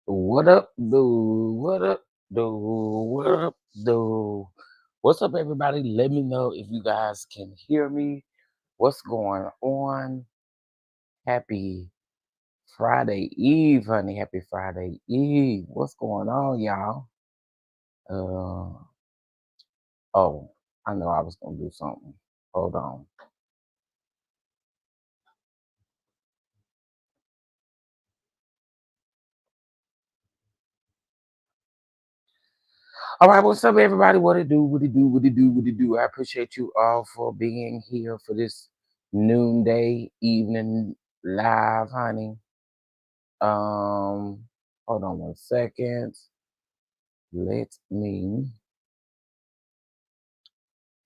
What up, dude? What up, dude? What up, dude? What's up, everybody? Let me know if you guys can hear me. What's going on? Happy Friday Eve, honey. Happy Friday Eve. What's going on, y'all? Uh, oh, I know I was gonna do something. Hold on. All right, what's up, everybody? What it do? What it do? What it do? What it do? I appreciate you all for being here for this noonday evening live, honey. Um, Hold on 1 second. Let me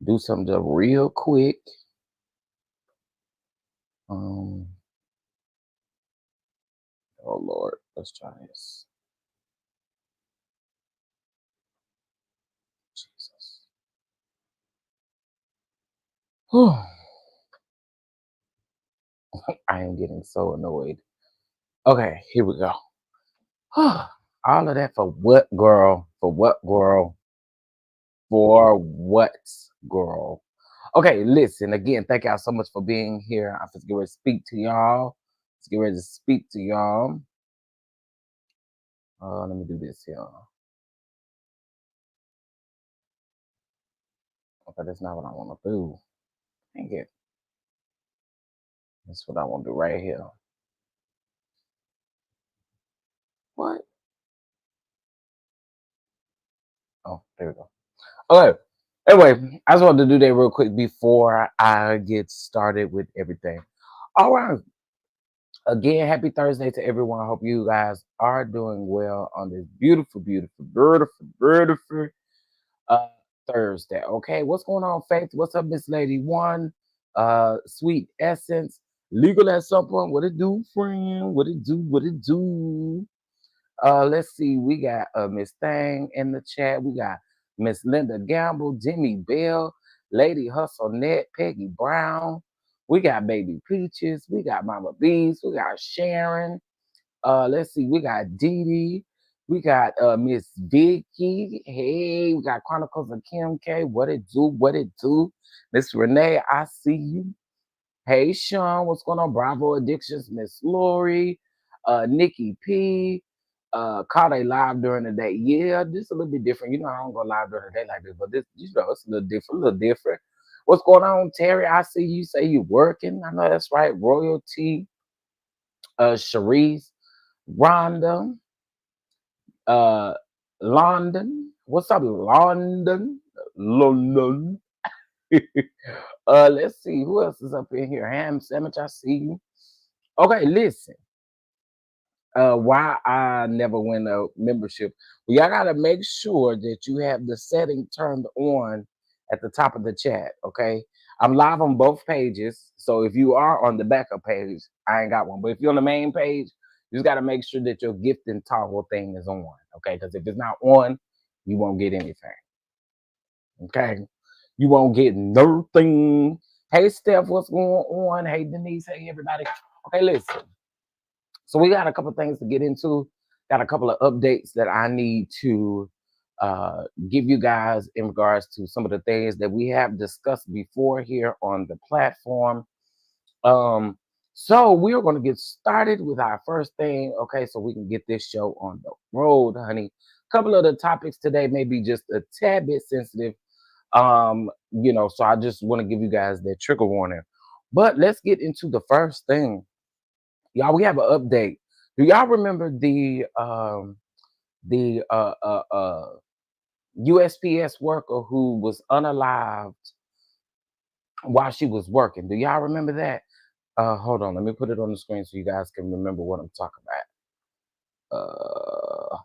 do something real quick. Um, oh Lord, let's try this. Jesus. Whew. I am getting so annoyed. Okay, here we go. All of that for what, girl? For what, girl? For what, girl? Okay, listen, again, thank y'all so much for being here. I'm just getting ready to speak to y'all. Let's get ready to speak to y'all. Let me do this here. Okay, that's not what I want to do. Dang it. That's what I want to do right here. What? Oh, there we go. Okay. Anyway, I just wanted to do that real quick before I get started with everything. All right. Again, happy Thursday to everyone. I hope you guys are doing well on this beautiful, beautiful, beautiful, beautiful uh Thursday. Okay, what's going on, Faith? What's up, Miss Lady One? Sweet Essence, legal at some point. What it do, friend? What it do? What it do? Let's see. We got Miss Thang in the chat. We got Miss Linda Gamble, Jimmy Bell, Lady Hustle Net, Peggy Brown. We got Baby Peaches. We got Mama Bees. We got Sharon. Let's see. We got Dee Dee. We got Miss Vicky. Hey, we got Chronicles of Kim K. What it do? What it do? Miss Renee, I see you. Hey, Sean, what's going on? Bravo Addictions, Miss Lori, Nikki P. Caught a live during the day. Yeah, this a little bit different. You know, I don't go live during the day like this, but this, you know, it's a little different, a little different. What's going on, Terry? I see you say you working. I know that's right. Royalty, Cherise, Rhonda, uh, London. What's up, London? London. Let's see who else is up in here. Ham Sandwich, I see you. Okay, listen. Why I never win a membership. Well, y'all gotta make sure that you have the setting turned on at the top of the chat. Okay, I'm live on both pages, so if you are on the backup page, I ain't got one. But if you're on the main page, you just gotta make sure that your gifting toggle thing is on. Okay, because if it's not on, you won't get anything. Okay, you won't get nothing. Hey Steph, what's going on? Hey Denise, hey everybody. Okay, listen. So we got a couple things to get into. Got a couple of updates that I need to give you guys in regards to some of the things that we have discussed before here on the platform. Um, so we're going to get started with our first thing, okay? So we can get this show on the road, honey. A couple of the topics today may be just a tad bit sensitive, so I just want to give you guys that trigger warning. But let's get into the first thing. Y'all, we have an update. Do y'all remember the USPS worker who was unalived while she was working? Do y'all remember that? Hold on, let me put it on the screen so you guys can remember what I'm talking about.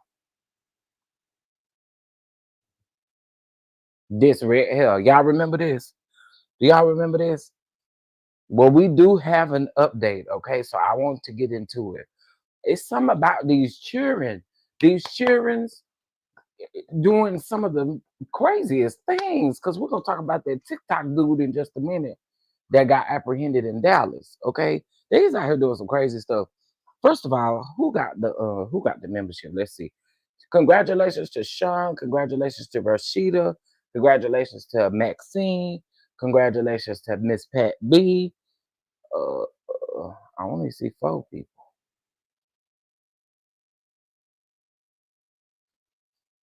This red hell. Y'all remember this? Do y'all remember this? Well, we do have an update, okay? So I want to get into it. It's something about these children. These children's doing some of the craziest things, because we're gonna talk about that TikTok dude in just a minute that got apprehended in Dallas. Okay, he's out here doing some crazy stuff. First of all, who got the membership? Let's see. Congratulations to Sean. Congratulations to Rashida. Congratulations to Maxine. Congratulations to Miss Pat B. I only see 4 people.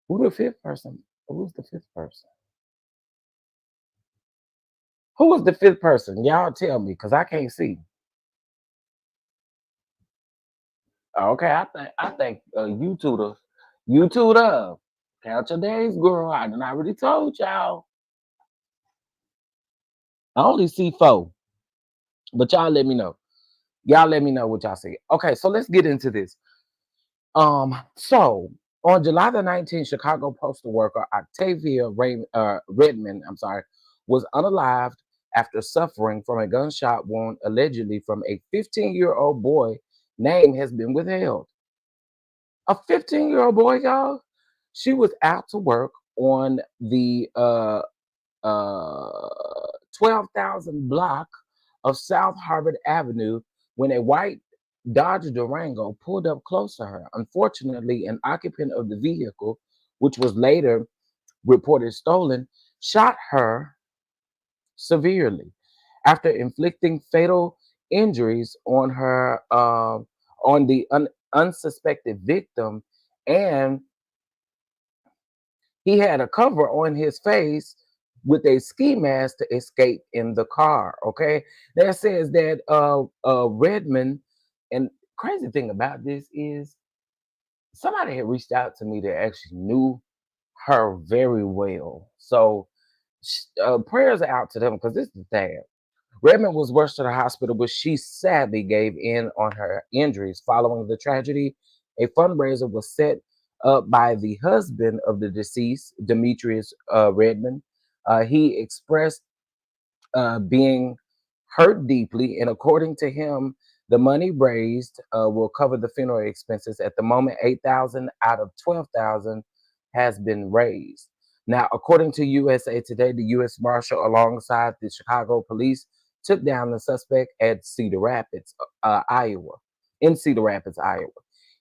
Who the fifth person? Who's the fifth person? Who was the fifth person? Y'all tell me, cause I can't see. Okay, I think you two the count your days, girl. I done already told y'all. I only see 4, but y'all let me know. Y'all let me know what y'all see. Okay, so let's get into this. So on July the 19th, Chicago postal worker Octavia Redmond, was unalived after suffering from a gunshot wound allegedly from a 15-year-old boy. Name has been withheld. A 15-year-old boy, y'all. She was out to work on the 12,000 block of South Harvard Avenue when a white Dodge Durango pulled up close to her. Unfortunately, an occupant of the vehicle, which was later reported stolen, shot her severely after inflicting fatal injuries on the unsuspected victim, and he had a cover on his face with a ski mask to escape in the car. Okay, that says that Redmond, and crazy thing about this is somebody had reached out to me that actually knew her very well. So prayers are out to them because this is the thing. Redmond was rushed to the hospital, but she sadly gave in on her injuries. Following the tragedy, a fundraiser was set up by the husband of the deceased, Demetrius Redmond. He expressed being hurt deeply, and according to him, the money raised will cover the funeral expenses. At the moment, 8,000 out of 12,000 has been raised. Now, according to USA Today, the U.S. Marshal, alongside the Chicago police, took down the suspect at Cedar Rapids, Iowa. In Cedar Rapids, Iowa,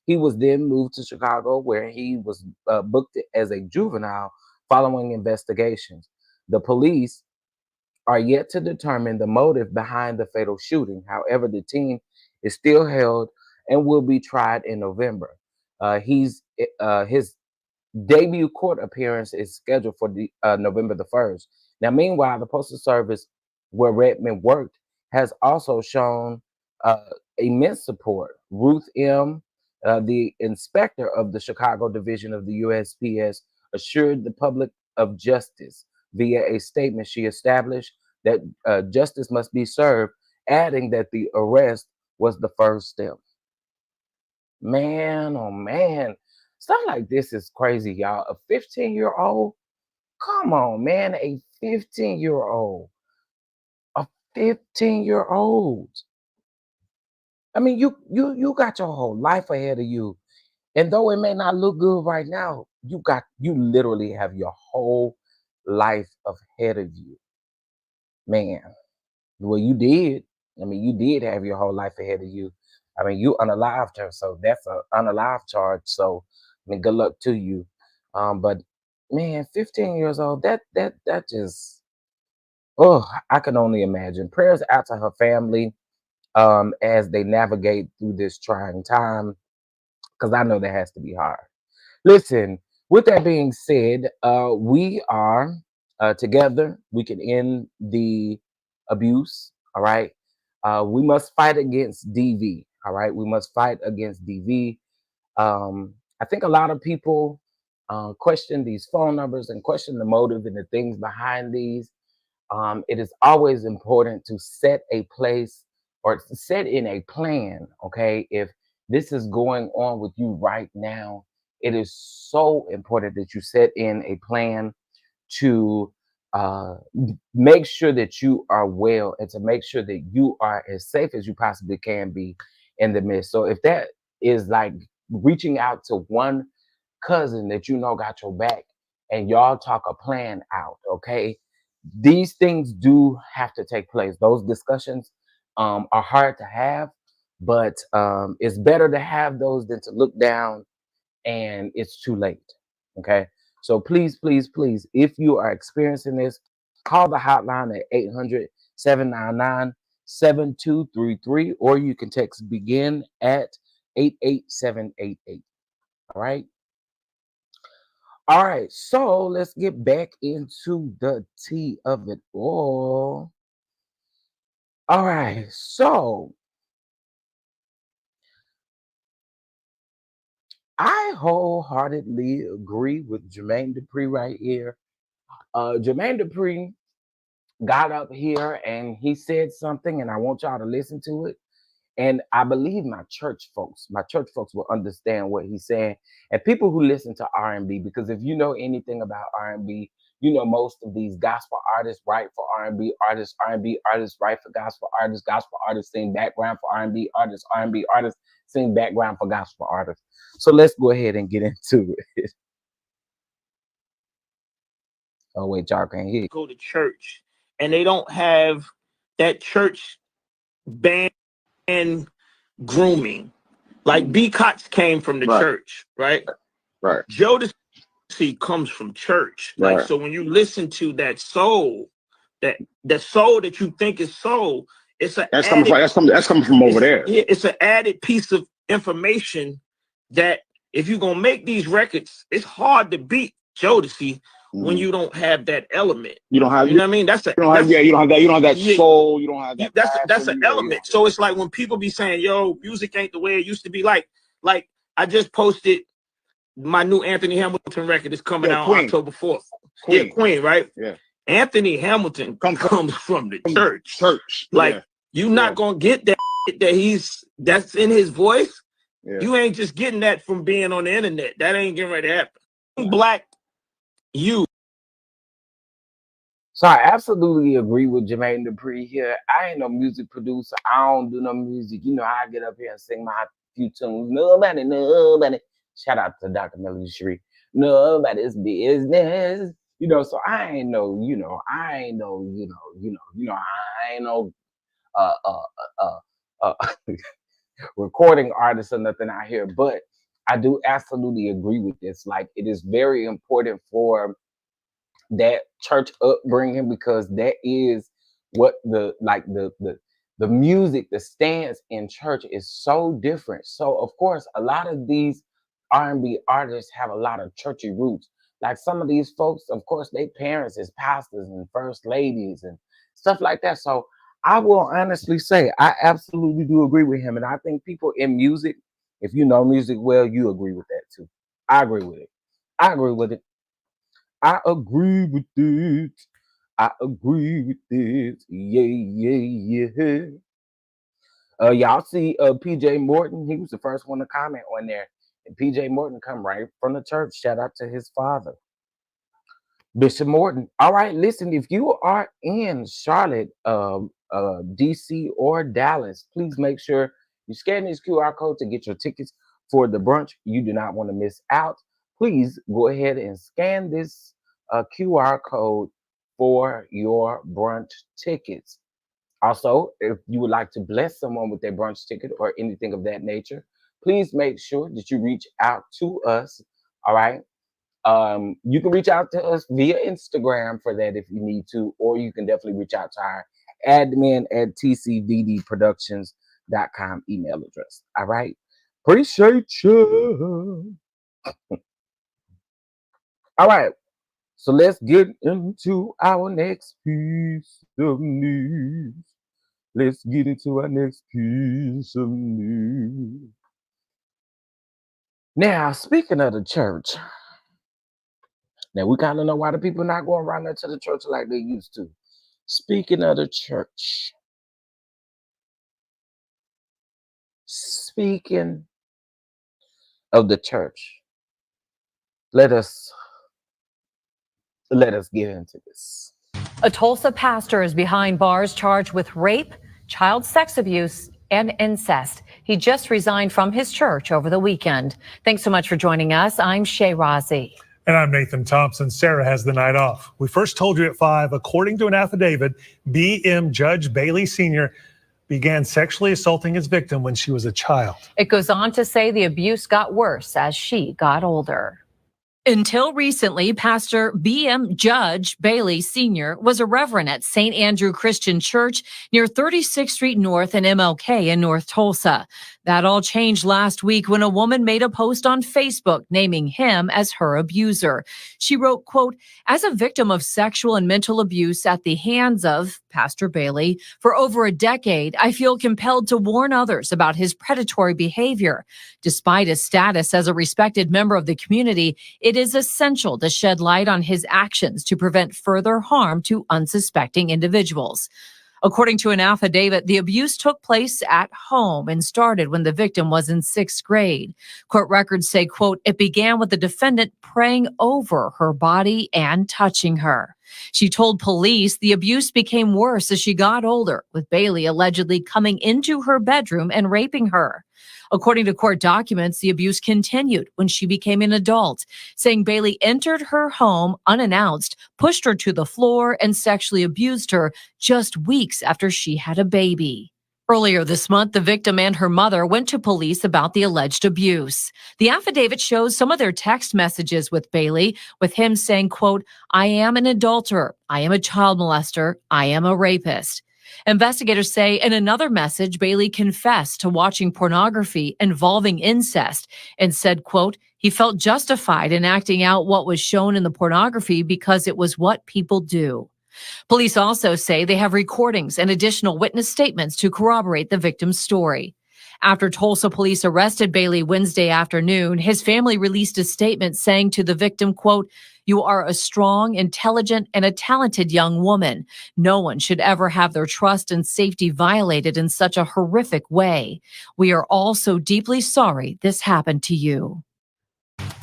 he was then moved to Chicago, where he was booked as a juvenile following investigations. The police are yet to determine the motive behind the fatal shooting. However, the teen is still held and will be tried in November. His debut court appearance is scheduled for November the 1st. Now, meanwhile, the Postal Service, where Redmond worked, has also shown uh, immense support. Ruth M., the inspector of the Chicago division of the USPS, assured the public of justice via a statement. She established that justice must be served, adding that the arrest was the first step. Man, oh man, stuff like this is crazy, y'all. A 15-year-old, come on, man, a 15-year-old, a 15-year-old. I mean, you got your whole life ahead of you, and though it may not look good right now, you literally have your whole life ahead of you, man. Well, you did. I mean, you did have your whole life ahead of you. I mean, you unalived her, so that's a unalive charge. So, I mean, good luck to you. But man, 15 years old, that just, oh, I can only imagine. Prayers out to her family as they navigate through this trying time, because I know that has to be hard. Listen, with that being said, we are together. We can end the abuse. All right. We must fight against DV. All right. We must fight against DV. I think a lot of people question these phone numbers and question the motive and the things behind these. It is always important to set a place or set in a plan. Okay. If this is going on with you right now, it is so important that you set in a plan to make sure that you are well and to make sure that you are as safe as you possibly can be in the midst. So if that is like reaching out to one cousin that you know got your back and y'all talk a plan out, okay? These things do have to take place. Those discussions are hard to have, But it's better to have those than to look down and it's too late. Okay. So please, please, please, if you are experiencing this, call the hotline at 800-799-7233, or you can text begin at 88788. All right. All right. So let's get back into the tea of it all. All right. So I wholeheartedly agree with Jermaine Dupri right here. Jermaine Dupri got up here and he said something, and I want y'all to listen to it. And I believe my church folks will understand what he's saying. And people who listen to R&B, because if you know anything about R&B, you know most of these gospel artists write for R&B artists write for gospel artists sing background for R&B artists sing background for gospel artists. So let's go ahead and get into it. Oh wait, y'all can't hear. Go to church and they don't have that church band grooming. Like B Cots came from the church, right? Right. Jodeci comes from church. Like, so when you listen to that soul, that soul that you think is soul, it's that's coming from over there. Yeah, it's an added piece of information that if you're gonna make these records, it's hard to beat Jodeci when you don't have that element. You don't have, you know what I mean? You don't have that soul. You don't have that. That's an element. So it's like when people be saying, "Yo, music ain't the way it used to be." Like I just posted my new Anthony Hamilton record is coming out October 4th. Queen, right? Yeah. Anthony Hamilton comes from the church. Like you're not gonna get that that's in his voice. Yeah. You ain't just getting that from being on the internet. That ain't getting ready to happen. Black you. So I absolutely agree with Jermaine Dupri here. I ain't no music producer. I don't do no music. You know, I get up here and sing my few tunes. Nobody. Shout out to Dr. Melody Shree. Nobody's business. You know, so I ain't no recording artist or nothing out here, but I do absolutely agree with this. Like, it is very important for that church upbringing, because that is what the music, the stance in church is so different. So of course, a lot of these R&B artists have a lot of churchy roots. Like some of these folks, of course, their parents is pastors and first ladies and stuff like that. So I will honestly say I absolutely do agree with him. And I think people in music, if you know music well, you agree with that too. I agree with it. I agree with it. I agree with it. I agree with it. Yeah. Y'all see PJ Morton? He was the first one to comment on there. And PJ Morton come right from the church. Shout out to his father, Bishop Morton. All right, listen, if you are in Charlotte, DC, or Dallas, please make sure you scan this QR code to get your tickets for the brunch. You do not want to miss out. Please go ahead and scan this QR code for your brunch tickets. Also, if you would like to bless someone with their brunch ticket or anything of that nature, please make sure that you reach out to us. All right. You can reach out to us via Instagram for that if you need to, or you can definitely reach out to our admin at tcddproductions.com email address. All right. Appreciate you. All right. So let's get into our next piece of news. Let's get into our next piece of news. Now, speaking of the church, now we kind of know why the people not going around there to the church like they used to. Speaking of the church, speaking of the church, let us get into this. A Tulsa pastor is behind bars charged with rape, child sex abuse, and incest. He just resigned from his church over the weekend. Thanks so much for joining us. I'm Shay Razi. And I'm Nathan Thompson. Sarah has the night off. We first told you at 5, according to an affidavit, BM Judge Bailey Sr. began sexually assaulting his victim when she was a child. It goes on to say the abuse got worse as she got older. Until recently, Pastor B.M. Judge Bailey Sr. was a reverend at St. Andrew Christian Church near 36th Street North and MLK in North Tulsa. That all changed last week when a woman made a post on Facebook naming him as her abuser. She wrote, quote, "As a victim of sexual and mental abuse at the hands of Pastor Bailey for over a decade, I feel compelled to warn others about his predatory behavior. Despite his status as a respected member of the community, it is essential to shed light on his actions to prevent further harm to unsuspecting individuals." According to an affidavit, the abuse took place at home and started when the victim was in 6th grade. Court records say, quote, "It began with the defendant praying over her body and touching her." She told police the abuse became worse as she got older, with Bailey allegedly coming into her bedroom and raping her. According to court documents, the abuse continued when she became an adult, saying Bailey entered her home unannounced, pushed her to the floor, and sexually abused her just weeks after she had a baby. Earlier this month, the victim and her mother went to police about the alleged abuse. The affidavit shows some of their text messages with Bailey, with him saying, quote, "I am an adulterer. I am a child molester. I am a rapist." Investigators say in another message, Bailey confessed to watching pornography involving incest and said, quote, he felt justified in acting out what was shown in the pornography because it was what people do. Police also say they have recordings and additional witness statements to corroborate the victim's story. After Tulsa police arrested Bailey Wednesday afternoon, his family released a statement saying to the victim, quote, "You are a strong, intelligent, and a talented young woman. No one should ever have their trust and safety violated in such a horrific way. We are all so deeply sorry this happened to you."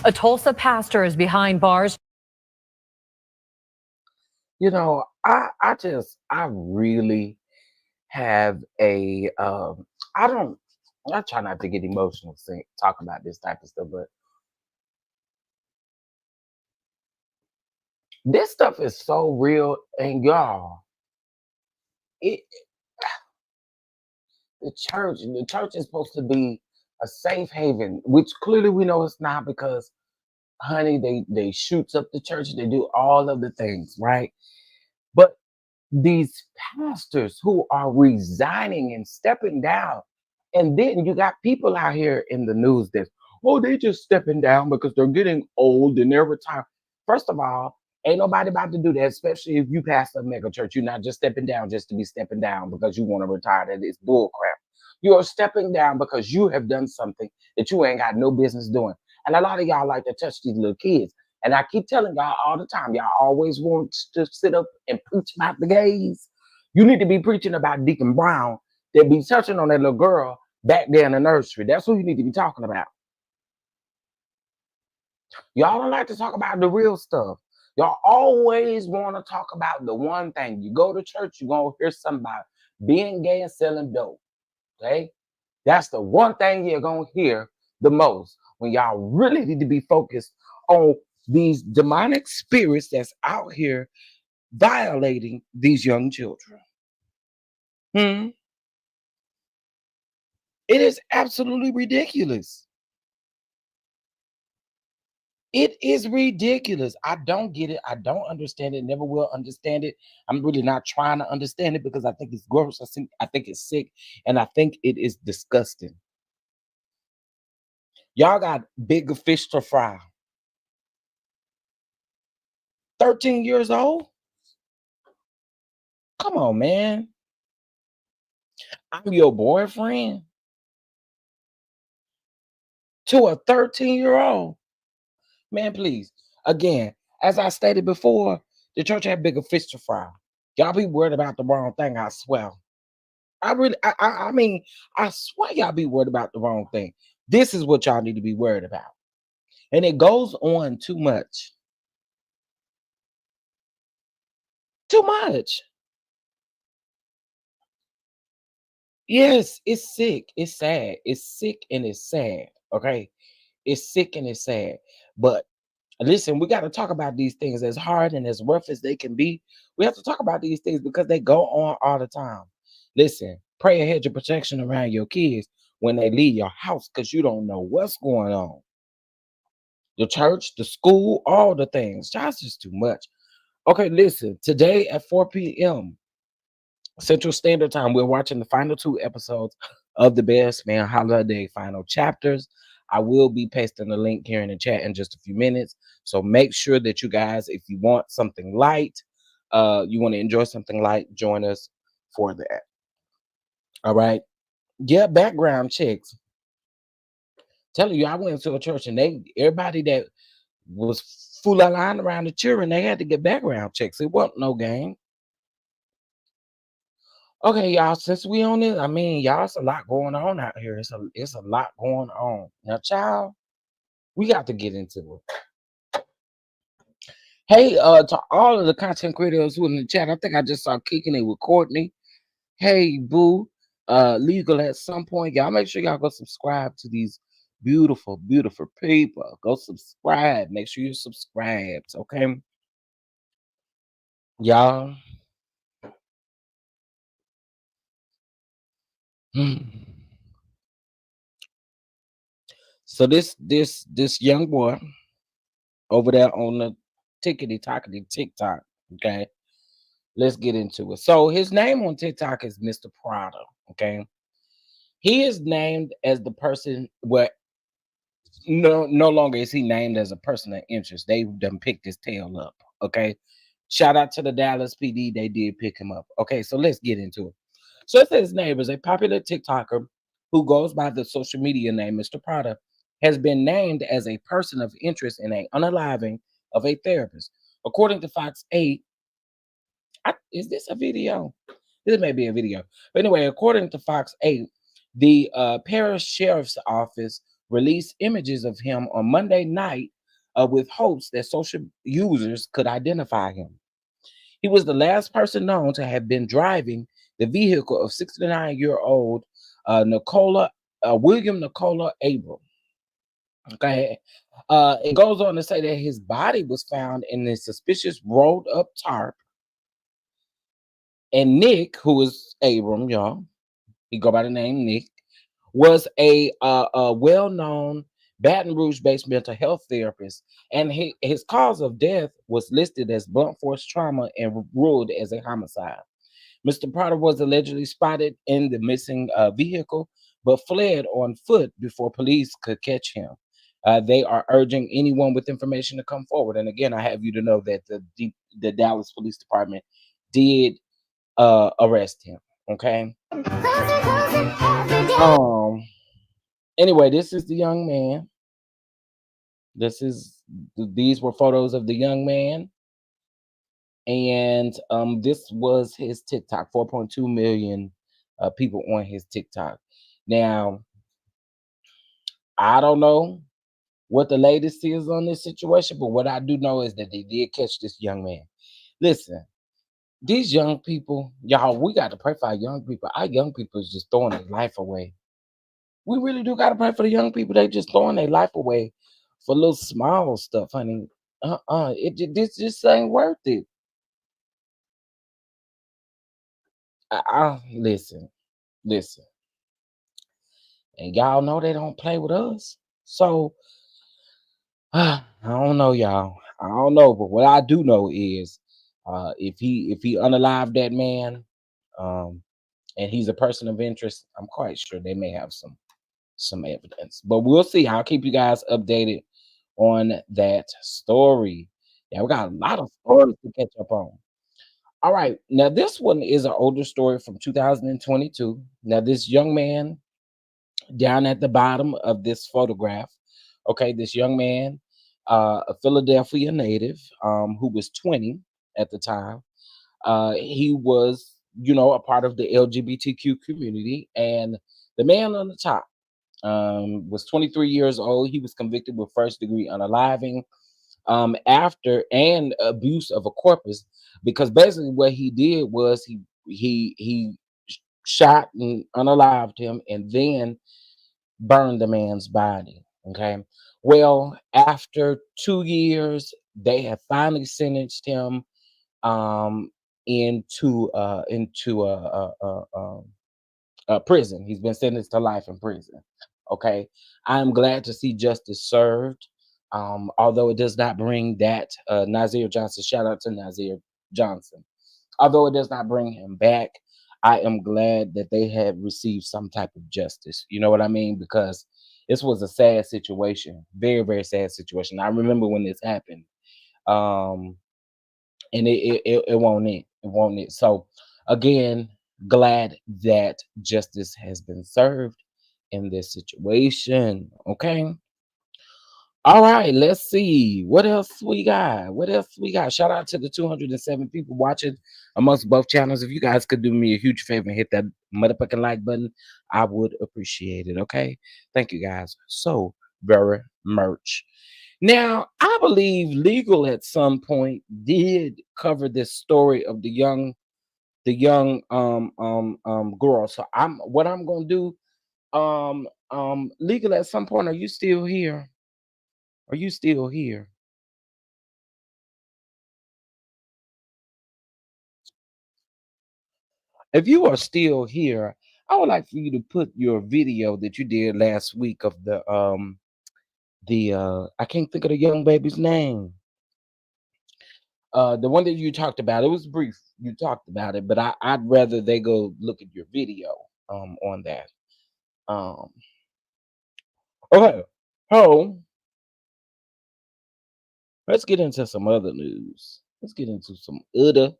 A Tulsa pastor is behind bars. You know, I really have a I try not to get emotional talking about this type of stuff, but this stuff is so real, and y'all, the church is supposed to be a safe haven, which clearly we know it's not, because honey, they shoots up the church, they do all of the things, right? But these pastors who are resigning and stepping down, and then you got people out here in the news that, oh, they just stepping down because they're getting old and they're retired. First of all, ain't nobody about to do that, especially if you pastor a mega church. You're not just stepping down just to be stepping down because you want to retire. That is bull crap. You are stepping down because you have done something that you ain't got no business doing. And a lot of y'all like to touch these little kids. And I keep telling y'all all the time, y'all always want to sit up and preach about the gays. You need to be preaching about Deacon Brown that be touching on that little girl back there in the nursery. That's who you need to be talking about. Y'all don't like to talk about the real stuff. Y'all always want to talk about the one thing. You go to church, you're going to hear something about being gay and selling dope. Okay? That's the one thing you're going to hear the most, when y'all really need to be focused on these demonic spirits that's out here violating these young children. It is absolutely ridiculous. It is ridiculous. I don't get it. I don't understand it. Never will understand it. I'm really not trying to understand it because I think it's gross. I think it's sick, and I think it is disgusting. Y'all got bigger fish to fry. 13 years old? Come on, man. I'm your boyfriend to a 13-year-old. Man, please. Again, as I stated before, the church had bigger fish to fry. Y'all be worried about the wrong thing, I swear. I mean, I swear y'all be worried about the wrong thing. This is what y'all need to be worried about. And it goes on too much. Too much. Yes, it's sick. It's sad. It's sick and it's sad. Okay. It's sick and it's sad. But listen, we got to talk about these things, as hard and as rough as they can be. We have to talk about these things because they go on all the time. Listen, pray a hedge of protection around your kids when they leave your house, because you don't know what's going on. The church, the school, all the things. That's just too much. Okay, listen. Today at 4 p.m. Central Standard Time, we're watching the final 2 episodes of the Best Man Holiday final chapters. I will be pasting the link here in the chat in just a few minutes. So make sure that you guys, if you want something light, you want to enjoy something light, join us for that. All right. Yeah, background checks. Telling you, I went to a church and everybody that was full of line around the children, they had to get background checks. It wasn't no game. Okay, y'all, since we on it, I mean, y'all, it's a lot going on out here. It's a lot going on. Now, child, we got to get into it. Hey, to all of the content creators who in the chat, I think I just saw kicking it with Courtney. Hey, boo, legal at some point. Y'all make sure y'all go subscribe to these beautiful, beautiful people. Go subscribe. Make sure you're subscribed, okay? Y'all. So this young boy over there on the tickety-tockety TikTok, okay? Let's get into it. So his name on TikTok is Mr. Prada, okay? He is named as the person where no longer is he named as a person of interest. They done picked his tail up, okay? Shout out to the Dallas PD. They did pick him up. Okay, so let's get into it. So it says his name is a popular TikToker who goes by the social media name Mr. Prada, has been named as a person of interest in an unaliving of a therapist. According to Fox 8, is this a video? This may be a video. But anyway, according to Fox 8, the Paris Sheriff's Office released images of him on Monday night with hopes that social users could identify him. He was the last person known to have been driving the vehicle of 69-year-old William Nicola Abram. Okay. It goes on to say that his body was found in a suspicious rolled up tarp. And Nick, who is Abram, y'all, he go by the name Nick, was a well-known Baton Rouge-based mental health therapist, and his cause of death was listed as blunt force trauma and ruled as a homicide. Mr. Prada was allegedly spotted in the missing vehicle, but fled on foot before police could catch him. They are urging anyone with information to come forward. And again, I have you to know that the Dallas Police Department did arrest him. Okay. Anyway, this is the young man. These were photos of the young man. And this was his TikTok, 4.2 million people on his TikTok. Now, I don't know what the latest is on this situation, but what I do know is that they did catch this young man. Listen, these young people, y'all, we got to pray for our young people. Our young people is just throwing their life away. We really do got to pray for the young people. They just throwing their life away for little small stuff, honey. This just ain't worth it. Listen. And y'all know they don't play with us. So, I don't know, y'all. I don't know. But what I do know is if he unalive that man, and he's a person of interest, I'm quite sure they may have some evidence. But we'll see. I'll keep you guys updated on that story. Yeah, we got a lot of stories to catch up on. All right. Now, this one is an older story from 2022. Now, this young man down at the bottom of this photograph, okay, this young man, a Philadelphia native, who was 20 at the time. He was, a part of the LGBTQ community. And the man on the top was 23 years old. He was convicted with first-degree unaliving after and abuse of a corpus, because basically what he did was he shot and unalived him and then burned the man's body. Okay. Well, after 2 years, they have finally sentenced him into prison. He's been sentenced to life in prison. Okay, I am glad to see justice served. Although it does not bring that Nazir Johnson. Shout out to Nazir Johnson. Although it does not bring him back, I am glad that they have received some type of justice. You know what I mean? Because this was a sad situation, very, very sad situation. I remember when this happened, and it won't end. It won't end. So, again, glad that justice has been served in this situation. Okay. All right, let's see what else we got. What else we got? Shout out to the 207 people watching amongst both channels. If you guys could do me a huge favor and hit that motherfucking like button, I would appreciate it. Okay, thank you guys so very much. Now, I believe Legal at some point did cover this story of the young girl. So what I'm gonna do. Legal at some point. Are you still here? Are you still here? If you are still here, I would like for you to put your video that you did last week of the I can't think of the young baby's name. The one that you talked about, it was brief. You talked about it, but I'd rather they go look at your video on that. Okay. So let's get into some other news. Let's get into some other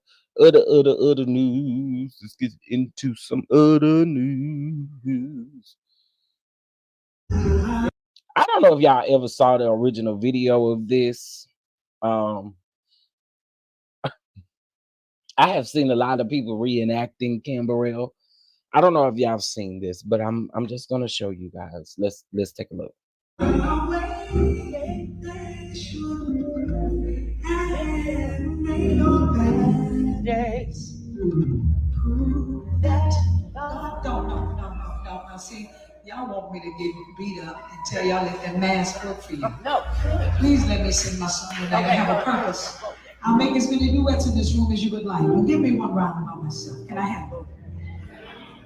news. Let's get into some other news. I don't know if y'all ever saw the original video of this. I have seen a lot of people reenacting Burrell. I don't know if y'all have seen this, but I'm just gonna show you guys. Let's take a look. No. See, y'all want me to get beat up and tell y'all let that mask work for you. No. Please let me sing my song tonight. I have a purpose. I'll make as many duets in this room as you would like. But give me one round by myself. Can I have it?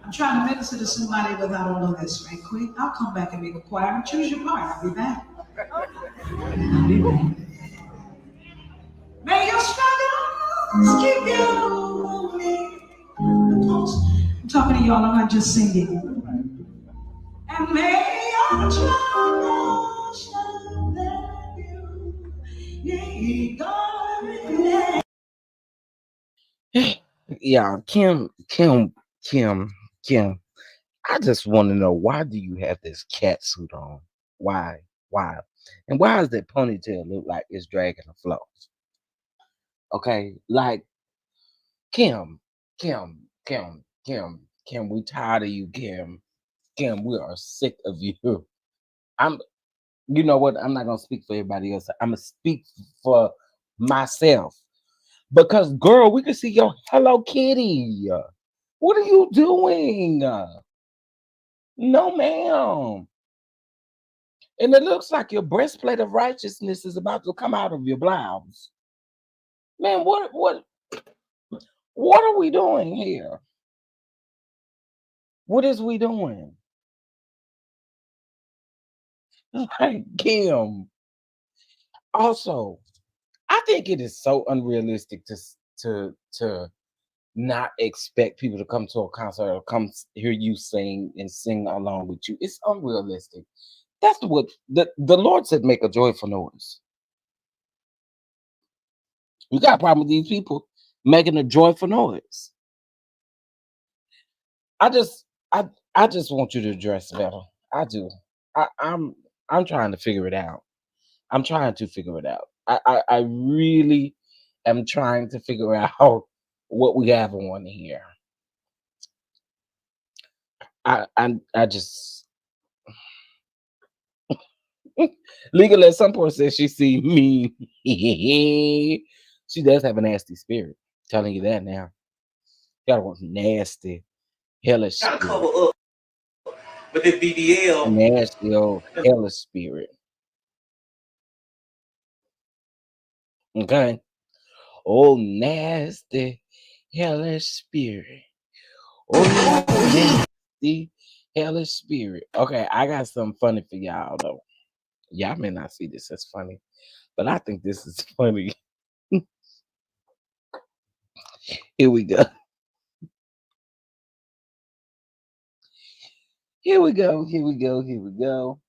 I'm trying to minister to somebody without all of this, right quick. I'll come back and make a choir. Choose your part. I'll be back. I'll be back. May your struggles keep you moving. I'm talking to y'all, I'm not just singing. And may your troubles let you God. Yeah, Kim. I just want to know, why do you have this cat suit on? Why? And why does that ponytail look like it's dragging the flow? Okay, like Kim, we tired of you, Kim, we are sick of you. You know what? I'm not gonna speak for everybody else. I'm gonna speak for myself, because girl, we can see your Hello Kitty. What are you doing? No, ma'am. And it looks like your breastplate of righteousness is about to come out of your blouse. Man, what are we doing here? What is we doing? Like, Kim. Also, I think it is so unrealistic to not expect people to come to a concert or come hear you sing and sing along with you. It's unrealistic. That's what the Lord said, make a joyful noise. You got a problem with these people making a joyful noise. I just want you to dress better. I do. I'm trying to figure it out. I'm trying to figure it out. I really am trying to figure out what we have on here. I just Legal at some point says she see me. She does have a nasty spirit. Telling you that now. Got a nasty, hellish spirit. Cover up with this BBL. Nasty old hellish spirit. Okay. Oh, nasty, hellish spirit. Oh, nasty. the hellish spirit. Okay, I got something funny for y'all though. Y'all may not see this as funny, but I think this is funny. Here we go. Here we go. Here we go. Here we go.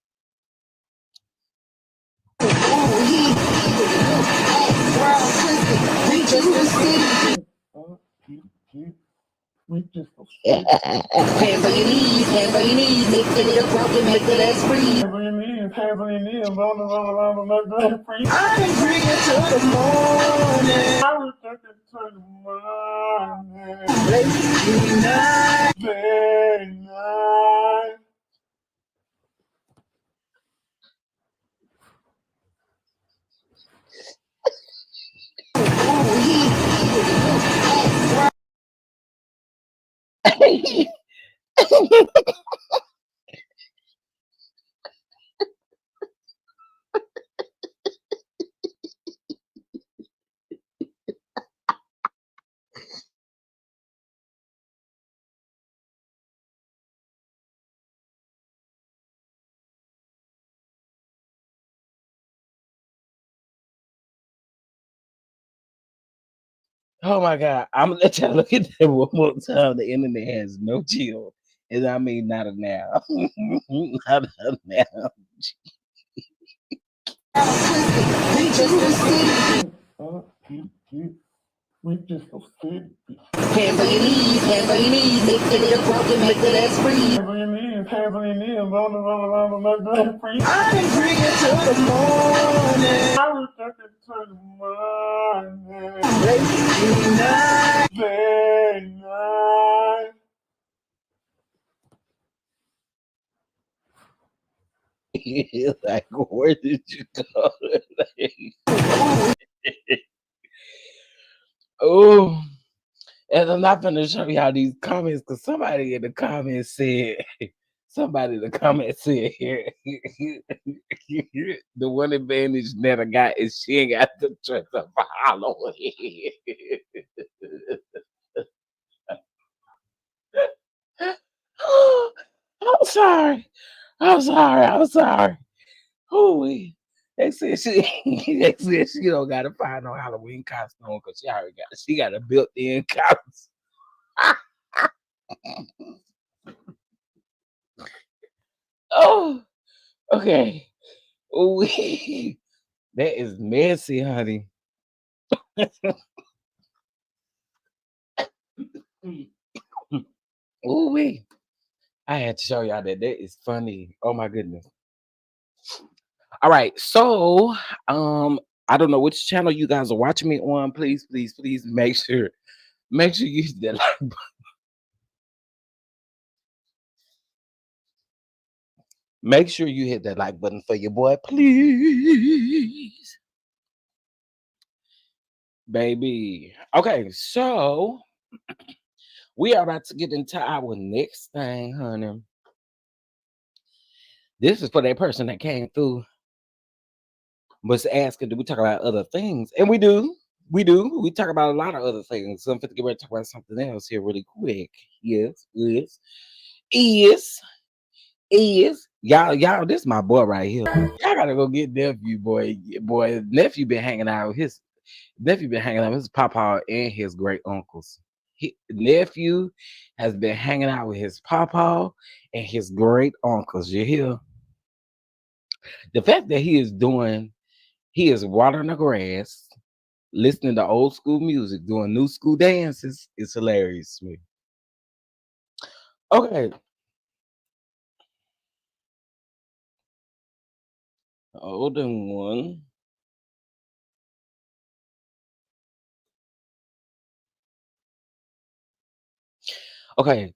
Hands on your knees, make it up, broken, make the legs free. I can bring it to the morning. I will take it to the morning. Late night, late night. Oh my God. I'm gonna let y'all look at that one more time. The internet has no chill. And I mean not a now. Not a now. Hands on your knees, make it up, broken, make the legs free. I can bring it to the morning. I will take it to the morning. Late night, late night. Like, where did you go? Oh, and I'm not gonna show y'all these comments because somebody in the comments said, here, the one advantage that I got is she ain't got the dress up for Halloween. I'm sorry. Ooh, they said she don't gotta find no Halloween costume because she got a built-in costume. Oh, okay. Ooh, that is messy, honey. Ooh, I had to show y'all that is funny. Oh my goodness. All right, so I don't know which channel you guys are watching me on. Please make sure you hit that like button. Make sure you hit that like button for your boy, please. Baby. Okay, so we are about to get into our next thing, honey. This is for that person that came through, was asking, do we talk about other things? And we do. We talk about a lot of other things. So I'm going to get ready to talk about something else here really quick. Yes. Y'all, this is my boy right here. Y'all gotta go get nephew, boy. Nephew been hanging out with his papa and his great uncles. Nephew has been hanging out with his papa and his great uncles. You hear? The fact that he is watering the grass, listening to old school music, doing new school dances is hilarious to me. Okay. Hold on one. Okay.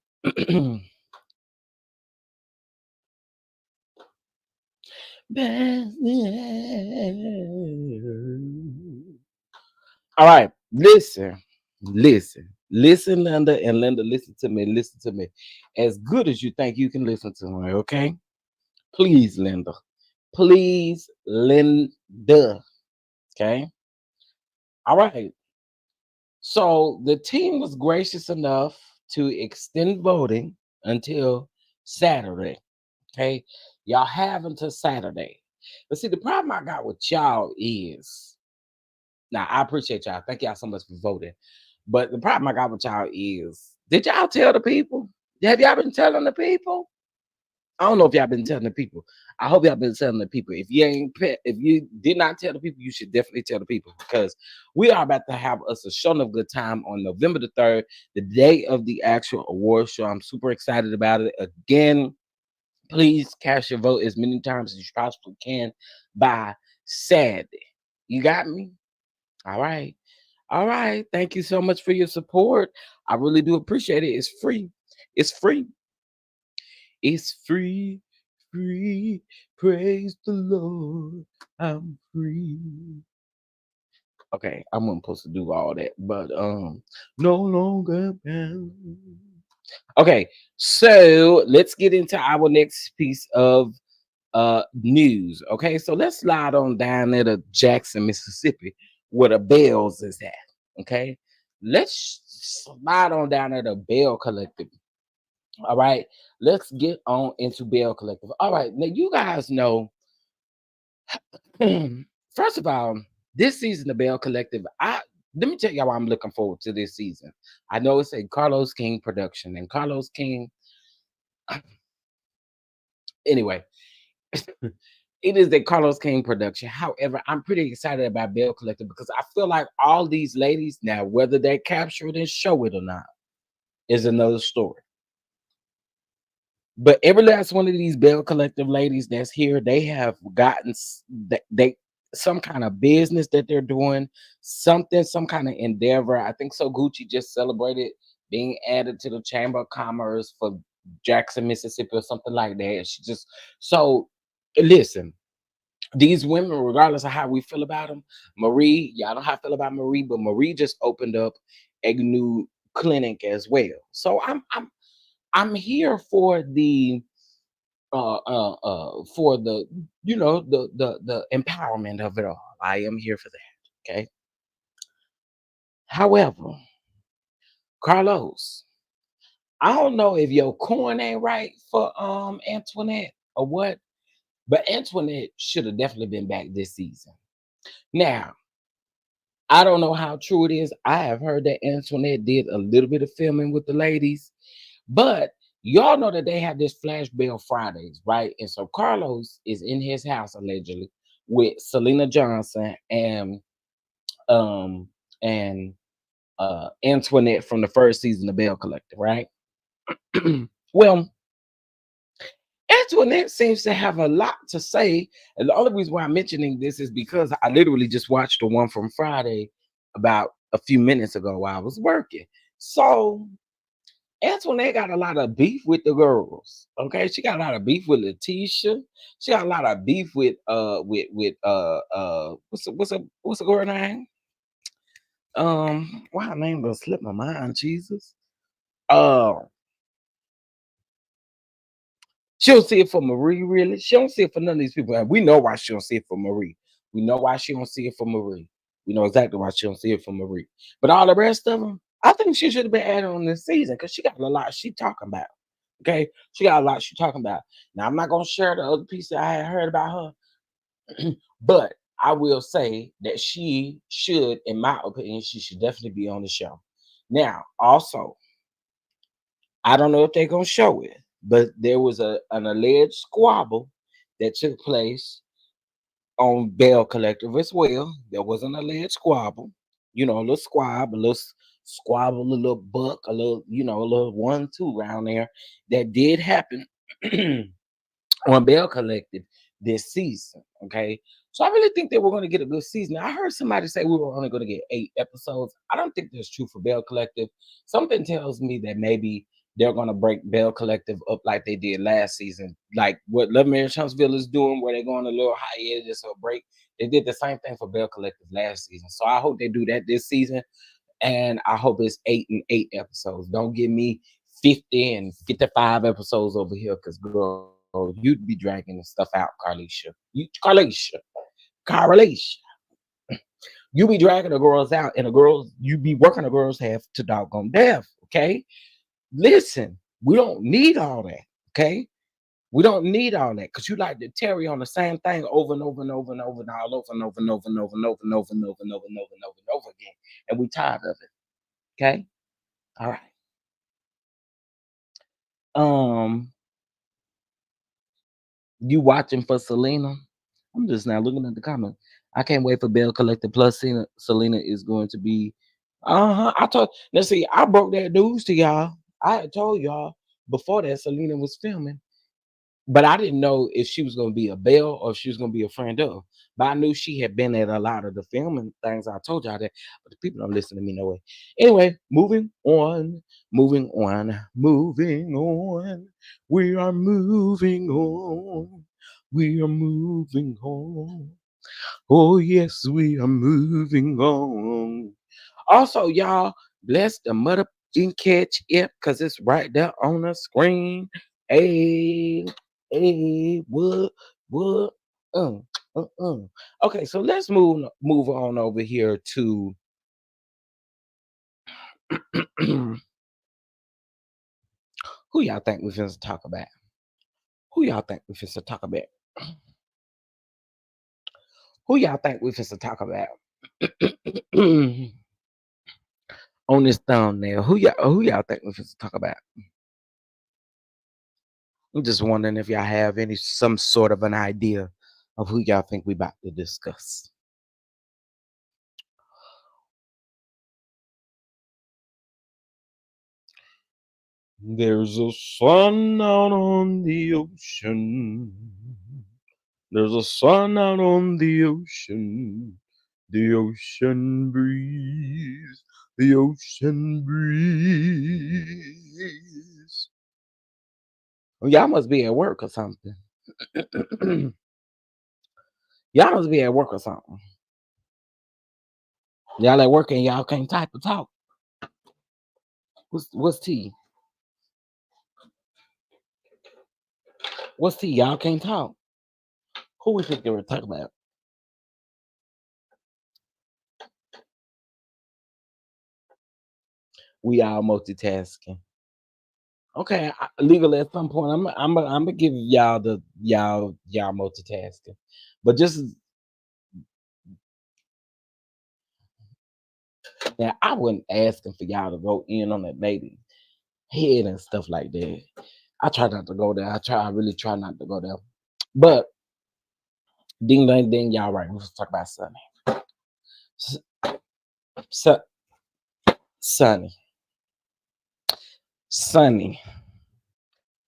All right. Listen, Linda, and Linda, listen to me. As good as you think you can listen to me, okay? Please, Linda. Okay. All right. So the team was gracious enough to extend voting until Saturday. Okay, y'all have until Saturday. But see, the problem I got with y'all is now I appreciate y'all. Thank y'all so much for voting. But the problem I got with y'all is, did y'all tell the people? Have y'all been telling the people? I don't know if y'all been telling the people. I hope y'all been telling the people. If you did not tell the people, you should definitely tell the people, because we are about to have us a show of good time on November the 3rd, the day of the actual award show. I'm super excited about it. Again, please cast your vote as many times as you possibly can by Saturday. You got me? All right. All right. Thank you so much for your support. I really do appreciate it. It's free. It's free. It's free. Free. Praise the Lord. I'm free. Okay, I'm not supposed to do all that, but no longer bound. Okay, so let's get into our next piece of news. Okay, so let's slide on down there to Jackson, Mississippi, where the Bells is at. Okay, let's slide on down there to Bell Collective. All right, let's get on into Bell Collective. All right, now you guys know, first of all, this season of Bell Collective, let me tell y'all why I'm looking forward to this season. I know it's a Carlos King production, and Carlos King, anyway, it is a Carlos King production. However, I'm pretty excited about Bell Collective because I feel like all these ladies, now whether they capture it and show it or not is another story. But every last one of these Bell Collective ladies that's here, they have gotten they some kind of business that they're doing, some kind of endeavor. I think so. Gucci just celebrated being added to the Chamber of Commerce for Jackson, Mississippi, or something like that. And she just listen. These women, regardless of how we feel about them, Marie, y'all know how I feel about Marie, but Marie just opened up a new clinic as well. So I'm here for the the empowerment of it all. I am here for that. Okay. However, Carlos, I don't know if your coin ain't right for Antoinette or what, but Antoinette should have definitely been back this season. Now, I don't know how true it is. I have heard that Antoinette did a little bit of filming with the ladies, but y'all know that they have this Flash Bell Fridays, right? And so Carlos is in his house allegedly with Selena Johnson and Antoinette from the first season of Bell Collective, right? Well, Antoinette seems to have a lot to say, and the only reason why I'm mentioning this is because I literally just watched the one from Friday about a few minutes ago while I was working. So Antoinette got a lot of beef with the girls. Okay, she got a lot of beef with Letitia. She got a lot of beef with what's the girl name? Why her name gonna slip my mind, Jesus. She don't see it for Marie, really. She don't see it for none of these people. And we know why she don't see it for Marie. We know why she don't see it for Marie. We know exactly why she don't see it for Marie. But all the rest of them, I think she should have been added on this season because she got a lot she talking about. Okay, she got a lot she talking about. Now I'm not gonna share the other piece that I had heard about her, but I will say that she should, in my opinion, she should definitely be on the show. Now, also, I don't know if they're gonna show it, but there was an alleged squabble that took place on Bell Collective as well. There was an alleged squabble, a little squab, a little squabble, a little buck, a little, a little 1-2 around there that did happen on Bell Collective this season. Okay. So I really think that we're going to get a good season. I heard somebody say we were only going to get 8 episodes. I don't think that's true for Bell Collective. Something tells me that maybe they're going to break Bell Collective up like they did last season. Like what Love Mary Huntsville is doing, where they're going a little hiatus or break. They did the same thing for Bell Collective last season. So I hope they do that this season. And I hope it's 8 and 8 episodes. Don't give me 50 and 55 episodes over here, because girl, you'd be dragging the stuff out, Carlisha. Carlisha. You be dragging the girls out, and you be working the girls half to doggone death. Okay, listen, we don't need all that. Okay? We don't need all that because you like to tarry on the same thing over and over and over and over and all over and over and over and over and over and over and over and over and over and over and over again. And we tired of it. Okay? All right. You watching for Selena? I'm just now looking at the comment. I can't wait for Bell Collector Plus. Selena is going to be. I told. Let's see. I broke that news to y'all. I had told y'all before that Selena was filming, but I didn't know if she was going to be a Bell or if she was going to be a friend of. But I knew she had been at a lot of the filming things. I told y'all that, but the people don't listen to me no way. Anyway, moving on. We are moving on. We are moving on. Oh, yes, we are moving on. Also, y'all, bless the mother and catch it because it's right there on the screen. Hey, what? Okay, so let's move on over here to who y'all think we finna talk about? Who y'all think we finna talk about? Who y'all think we finna talk about? On this thumbnail, who y'all think we finna talk about? I'm just wondering if y'all have some sort of an idea of who y'all think we about to discuss. There's a sun out on the ocean. There's a sun out on the ocean. The ocean breeze. The ocean breeze. Oh, y'all must be at work or something. Y'all must be at work or something. Y'all at work and y'all can't type or talk. What's tea? What's tea? Y'all can't talk. Who we think they were talking about? We all multitasking. Okay, legally at some point, I'm gonna give y'all y'all multitasking, but just now, I wasn't asking for y'all to go in on that lady head and stuff like that. I try not to go there. I really try not to go there. But ding ding ding, y'all right. Let's talk about Sunni.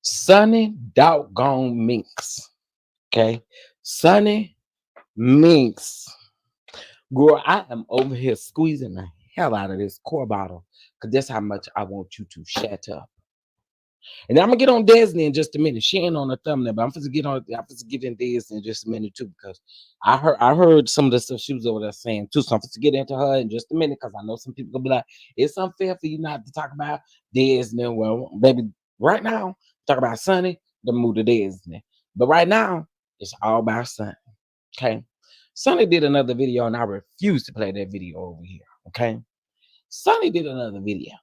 Sunni doggone Minx. Okay, Sunni Minx. Girl, I am over here squeezing the hell out of this core bottle because that's how much I want you to shut up. And I'm gonna get on Disney in just a minute. She ain't on the thumbnail, but I'm gonna get in Disney in just a minute too because I heard some of the stuff she was over there saying too. So I'm gonna get into her in just a minute because I know some people gonna be like, it's unfair for you not to talk about Disney. Well, baby, right now talk about Sunni, the move to Disney. But right now it's all about Sunni. Okay. Sunni did another video and I refuse to play that video over here. Okay. Sunni did another video.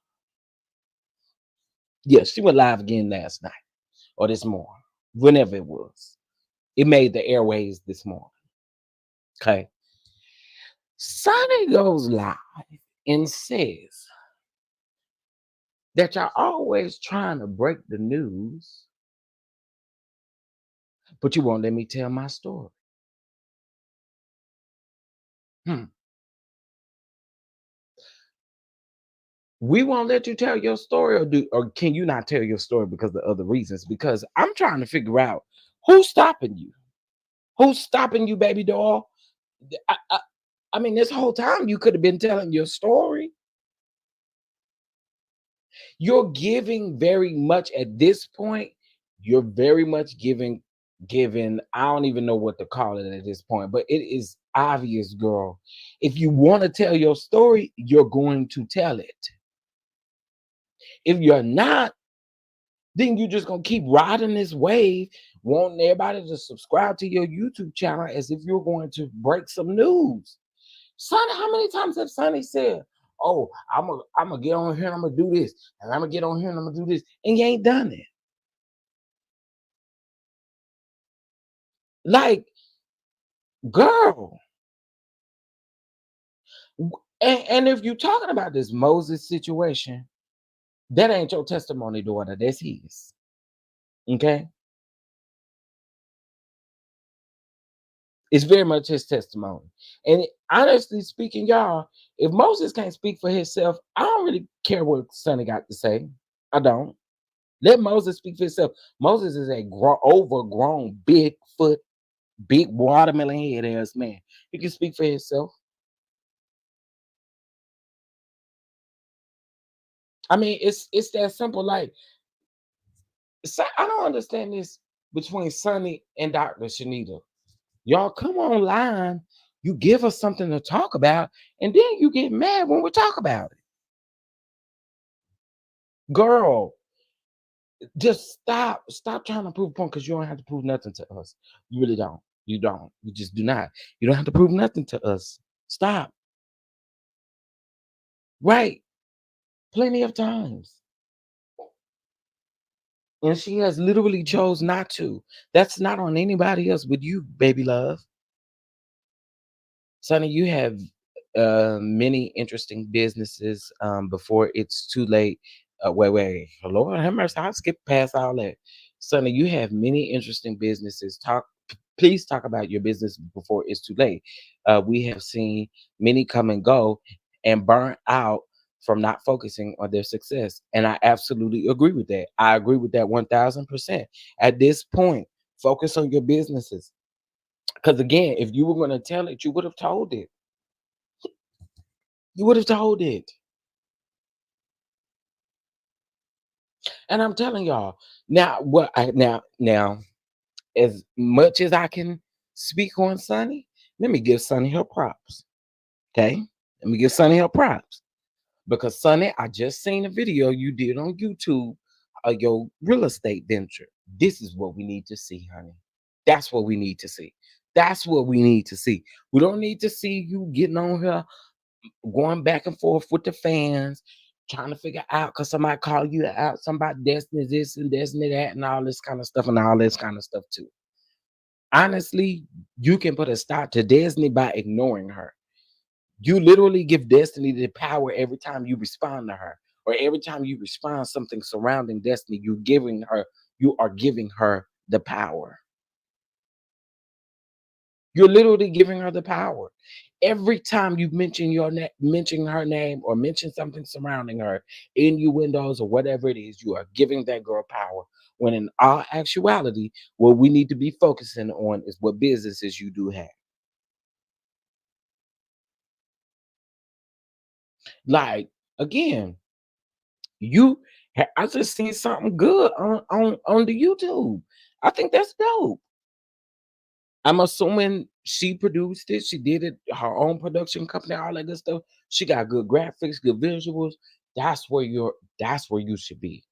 Yeah, she went live again last night or this morning, whenever it was. It made the airways this morning. Okay. Sunni goes live and says that y'all always trying to break the news, but you won't let me tell my story. We won't let you tell your story, or can you not tell your story because of other reasons? Because I'm trying to figure out who's stopping you. Who's stopping you, baby doll? I mean, this whole time you could have been telling your story. You're giving very much at this point. You're very much giving. I don't even know what to call it at this point, but it is obvious, girl. If you want to tell your story, you're going to tell it. If you're not, then you're just gonna keep riding this wave, wanting everybody to subscribe to your YouTube channel as if you're going to break some news. Sunni, how many times have Sunni said, "Oh, I'm gonna get on here and I'm gonna do this, and I'm gonna get on here and I'm gonna do this," and you ain't done it? Like, girl. And if you're talking about this Moses situation, that ain't your testimony, daughter. That's his. Okay? It's very much his testimony. And honestly speaking, y'all, if Moses can't speak for himself, I don't really care what Sunni got to say. I don't. Let Moses speak for himself. Moses is a overgrown, Bigfoot, big watermelon head ass man. He can speak for himself. I mean, it's that simple. Like, I don't understand this between Sunni and Dr. Shanita. Y'all come online, you give us something to talk about, and then you get mad when we talk about it. Girl, just stop trying to prove a point, because you don't have to prove nothing to us. You really don't. You don't. You just do not. You don't have to prove nothing to us. Stop. Right. Plenty of times. And she has literally chose not to. That's not on anybody else but you, baby love. Sunni, you have many interesting businesses before it's too late. Wait. Lord have mercy. I'll skip past all that. Sunni, you have many interesting businesses. Please talk about your business before it's too late. We have seen many come and go and burn out from not focusing on their success. And I absolutely agree with that. I agree with that 1000%. At this point, focus on your businesses. Because again, if you were going to tell it, you would have told it. You would have told it. And I'm telling y'all, now as much as I can speak on Sunni, let me give Sunni her props. Okay? Let me give Sunni her props. Because Sunni, I just seen a video you did on YouTube of your real estate venture. This is what we need to see, honey. That's what we need to see. That's what we need to see. We don't need to see you getting on here, going back and forth with the fans, trying to figure out because somebody called you out, somebody destiny this and destiny that, and all this kind of stuff, and all this kind of stuff too. Honestly, you can put a stop to Destiny by ignoring her. You literally give Destiny the power every time you respond to her, or every time you respond something surrounding Destiny, you are giving her the power. You're literally giving her the power. Every time you mention mention her name or mention something surrounding her, innuendos or whatever it is, you are giving that girl power. When in all actuality, what we need to be focusing on is what businesses you do have. Like, again, I just seen something good on the YouTube. I think that's dope. I'm assuming she produced it. She did it, her own production company, all that good stuff. She got good graphics, good visuals. That's where you should be.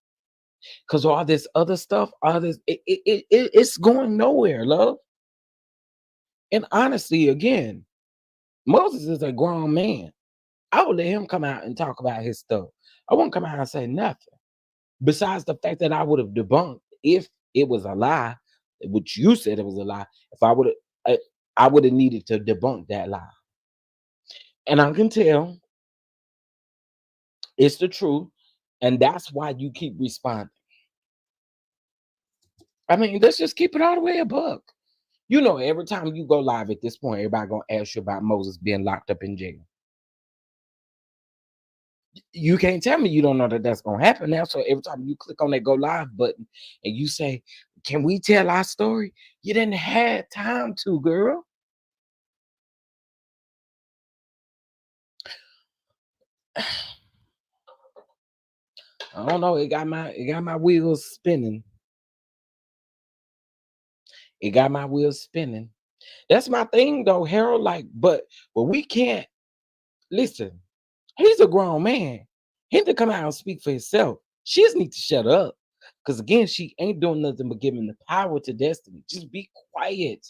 Cause all this other stuff, it's going nowhere, love. And honestly, again, Moses is a grown man. I would let him come out and talk about his stuff. I won't come out and say nothing. Besides the fact that I would have debunked if it was a lie, which you said it was a lie. If I would have needed to debunk that lie. And I can tell it's the truth. And that's why you keep responding. I mean, let's just keep it all the way a buck. You know, every time you go live at this point, everybody gonna ask you about Moses being locked up in jail. You can't tell me you don't know that that's gonna happen now. So every time you click on that go live button and you say, "Can we tell our story?" You didn't have time to, girl. I don't know. It got my wheels spinning. It got my wheels spinning. That's my thing, though, Harold. Like, but we can't listen. He's a grown man. He need to come out and speak for himself. She just need to shut up. Because again, she ain't doing nothing but giving the power to Destiny. Just be quiet.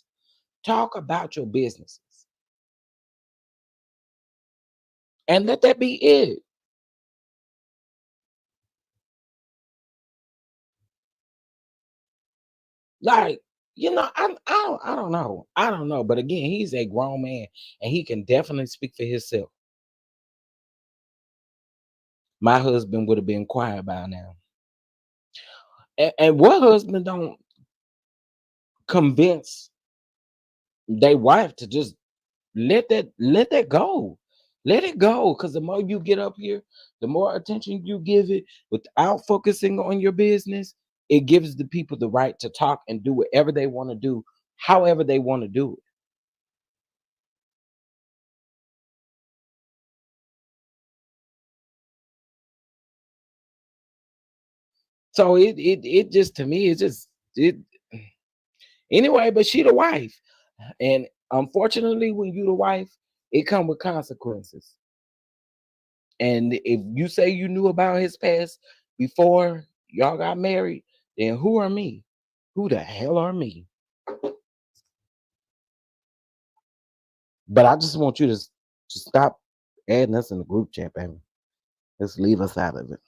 Talk about your businesses. And let that be it. Like, I don't know. I don't know. But again, he's a grown man and he can definitely speak for himself. My husband would have been quiet by now. And what husband don't convince their wife to just let that go? Let it go. Because the more you get up here, the more attention you give it without focusing on your business, it gives the people the right to talk and do whatever they want to do, however they want to do it. So it just, to me, it's just it anyway. But she the wife, and unfortunately, when you the wife, it come with consequences. And if you say you knew about his past before y'all got married, then who are me? Who the hell are me? But I just want you to stop adding us in the group chat, baby. Let's leave us out of it.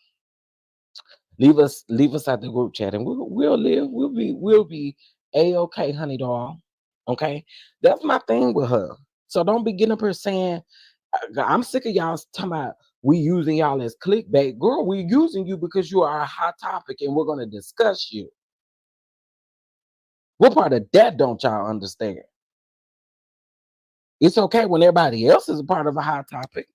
Leave us out the group chat, and we'll live. We'll be a-okay, honey doll. Okay, that's my thing with her. So don't be getting up here saying, I'm sick of y'all talking about we using y'all as clickbait. Girl, we're using you because you are a hot topic and we're going to discuss you. What part of that don't y'all understand? It's okay when everybody else is a part of a hot topic.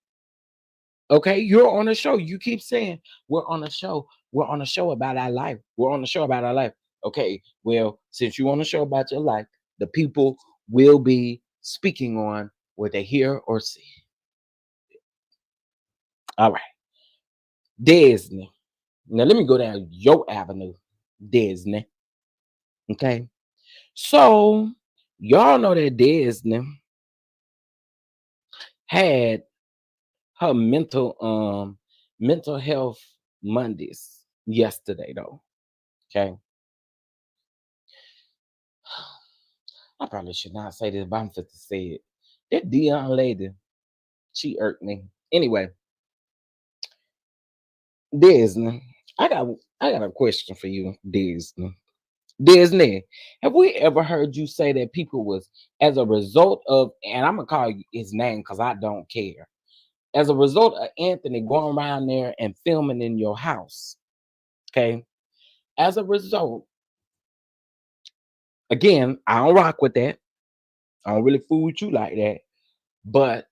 Okay, you're on a show. You keep saying we're on a show. We're on a show about our life. We're on a show about our life. Okay, well, since you on a show about your life, the people will be speaking on what they hear or see. All right. Disney. Now let me go down your avenue. Disney. Okay. So y'all know that Disney had her mental health Mondays yesterday though. Okay. I probably should not say this, but I'm fit to say it. That Dion lady, she irked me. Anyway, Disney, I got a question for you, Disney. Disney, have we ever heard you say that people was as a result of, and I'm gonna call you his name because I don't care, as a result of Anthony going around there and filming in your house? Okay, as a result, again, I don't rock with that. I don't really fool with you like that, but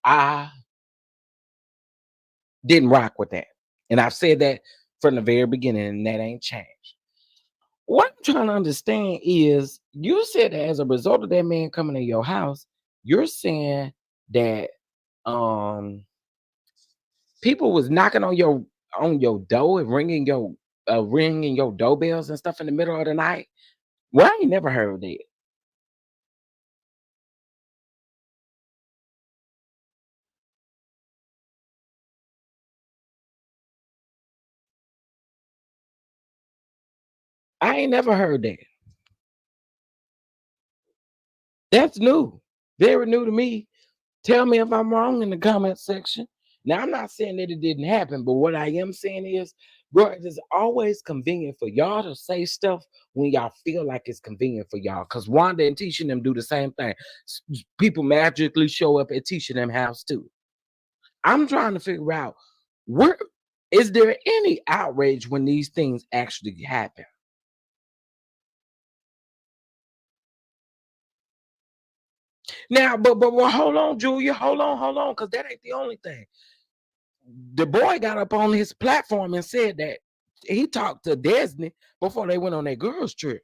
I didn't rock with that, and I've said that from the very beginning, and that ain't changed. What I'm trying to understand is you said that as a result of that man coming in your house, you're saying that people was knocking on your door and ringing your doorbells and stuff in the middle of the night. Well, I ain't never heard that. I ain't never heard that. That's new. Very new to me. Tell me if I'm wrong in the comment section. Now, I'm not saying that it didn't happen, but what I am saying is, bro, it is always convenient for y'all to say stuff when y'all feel like it's convenient for y'all. Because Wanda and Tisha and them do the same thing. People magically show up at Tisha and them house too. I'm trying to figure out, where is there any outrage when these things actually happen? Now, but hold on, Julia, hold on, because that ain't the only thing. The boy got up on his platform and said that he talked to Disney before they went on their girls' trip.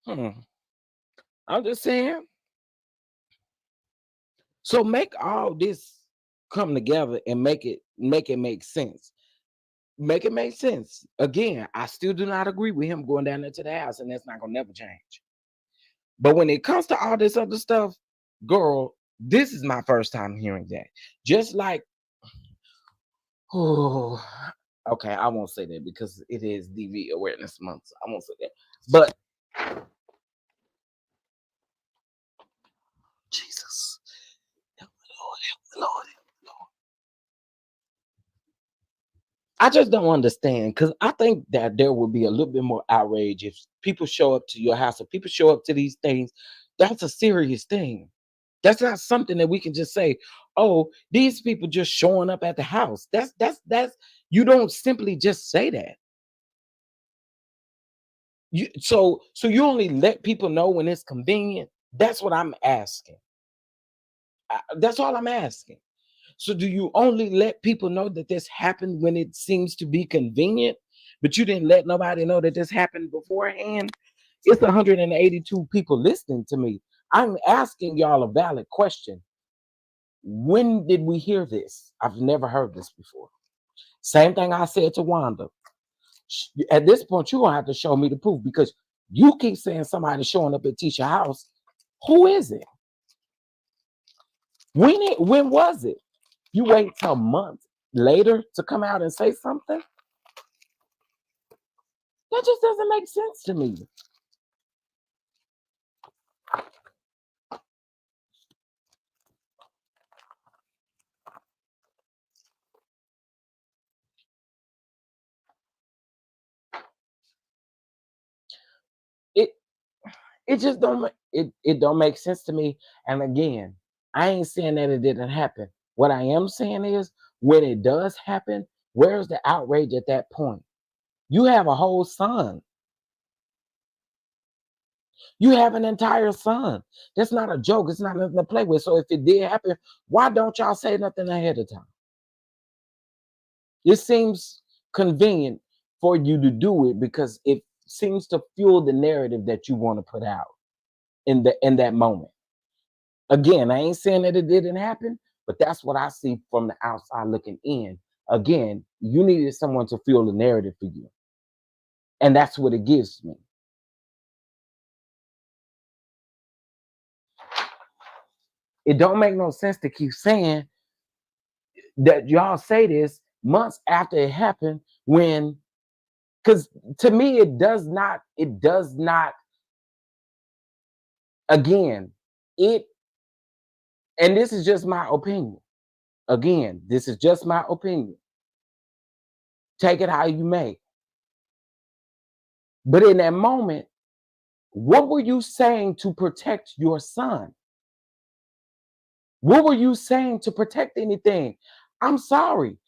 I'm just saying. So make all this come together and make it make sense. Make it make sense. Again, I still do not agree with him going down into the house, and that's not gonna never change. But when it comes to all this other stuff, girl, this is my first time hearing that. Just like, oh, okay, I won't say that because it is DV Awareness Month. So I won't say that. But Jesus, help me, Lord, help me, Lord, help me, Lord. I just don't understand because I think that there would be a little bit more outrage if people show up to your house, if people show up to these things. That's a serious thing. That's not something that we can just say, oh, these people just showing up at the house. That's you don't simply just say that. So you only let people know when it's convenient. That's what I'm asking. That's all I'm asking. So do you only let people know that this happened when it seems to be convenient, but you didn't let nobody know that this happened beforehand? It's 182 people listening to me. I'm asking y'all a valid question. When did we hear this? I've never heard this before. Same thing I said to Wanda. At this point, you're gonna have to show me the proof because you keep saying somebody showing up at Tisha's house. Who is it? When was it? You wait till months later to come out and say something? That just doesn't make sense to me. It it just it don't make sense to me. And again, I ain't saying that it didn't happen. What I am saying is when it does happen, where's the outrage at that point? You have a whole son. You have an entire son. That's not a joke. It's not nothing to play with. So if it did happen, why don't y'all say nothing ahead of time? It seems convenient for you to do it because it seems to fuel the narrative that you want to put out in that moment. Again, I ain't saying that it didn't happen, but that's what I see from the outside looking in. Again, you needed someone to fuel the narrative for you. And that's what it gives me. It don't make no sense to keep saying that y'all say this months after it happened when, because to me it does not again it, and this is just my opinion. Again, this is just my opinion. Take it how you may. But in that moment, what were you saying to protect your son? What were you saying to protect anything? I'm sorry.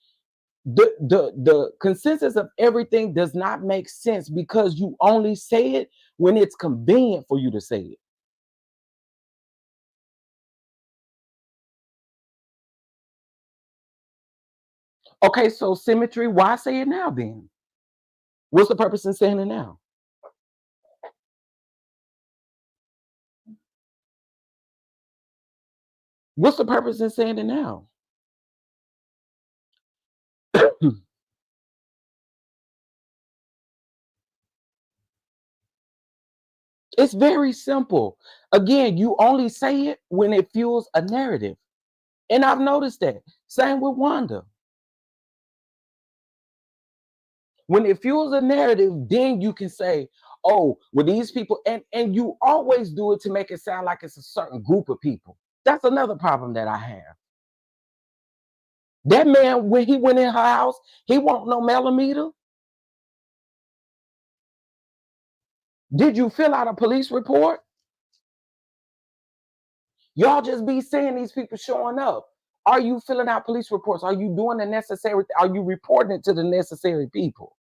The consensus of everything does not make sense because you only say it when it's convenient for you to say it. Okay, so symmetry, why say it now then? What's the purpose in saying it now? What's the purpose in saying it now? It's very simple. Again, you only say it when it fuels a narrative. And I've noticed that. Same with Wanda. When it fuels a narrative, then you can say, oh, well, these people, and you always do it to make it sound like it's a certain group of people. That's another problem that I have. That man, when he went in her house, he want no millimeter. Did you fill out a police report? Y'all just be saying these people showing up. Are you filling out police reports? Are you doing the necessary? Are you reporting it to the necessary people?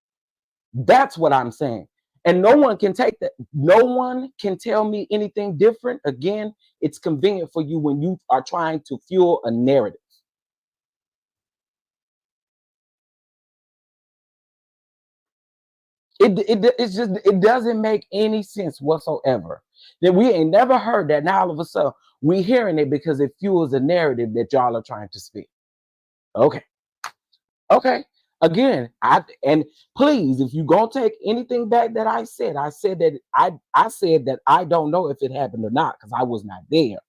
That's what I'm saying. And no one can take that. No one can tell me anything different. Again, it's convenient for you when you are trying to fuel a narrative. It's just, it doesn't make any sense whatsoever. That we ain't never heard that. Now all of a sudden we hearing it because it fuels a narrative that y'all are trying to speak. Okay. Again, and please, if you gonna take anything back that I said that I said that I don't know if it happened or not because I was not there.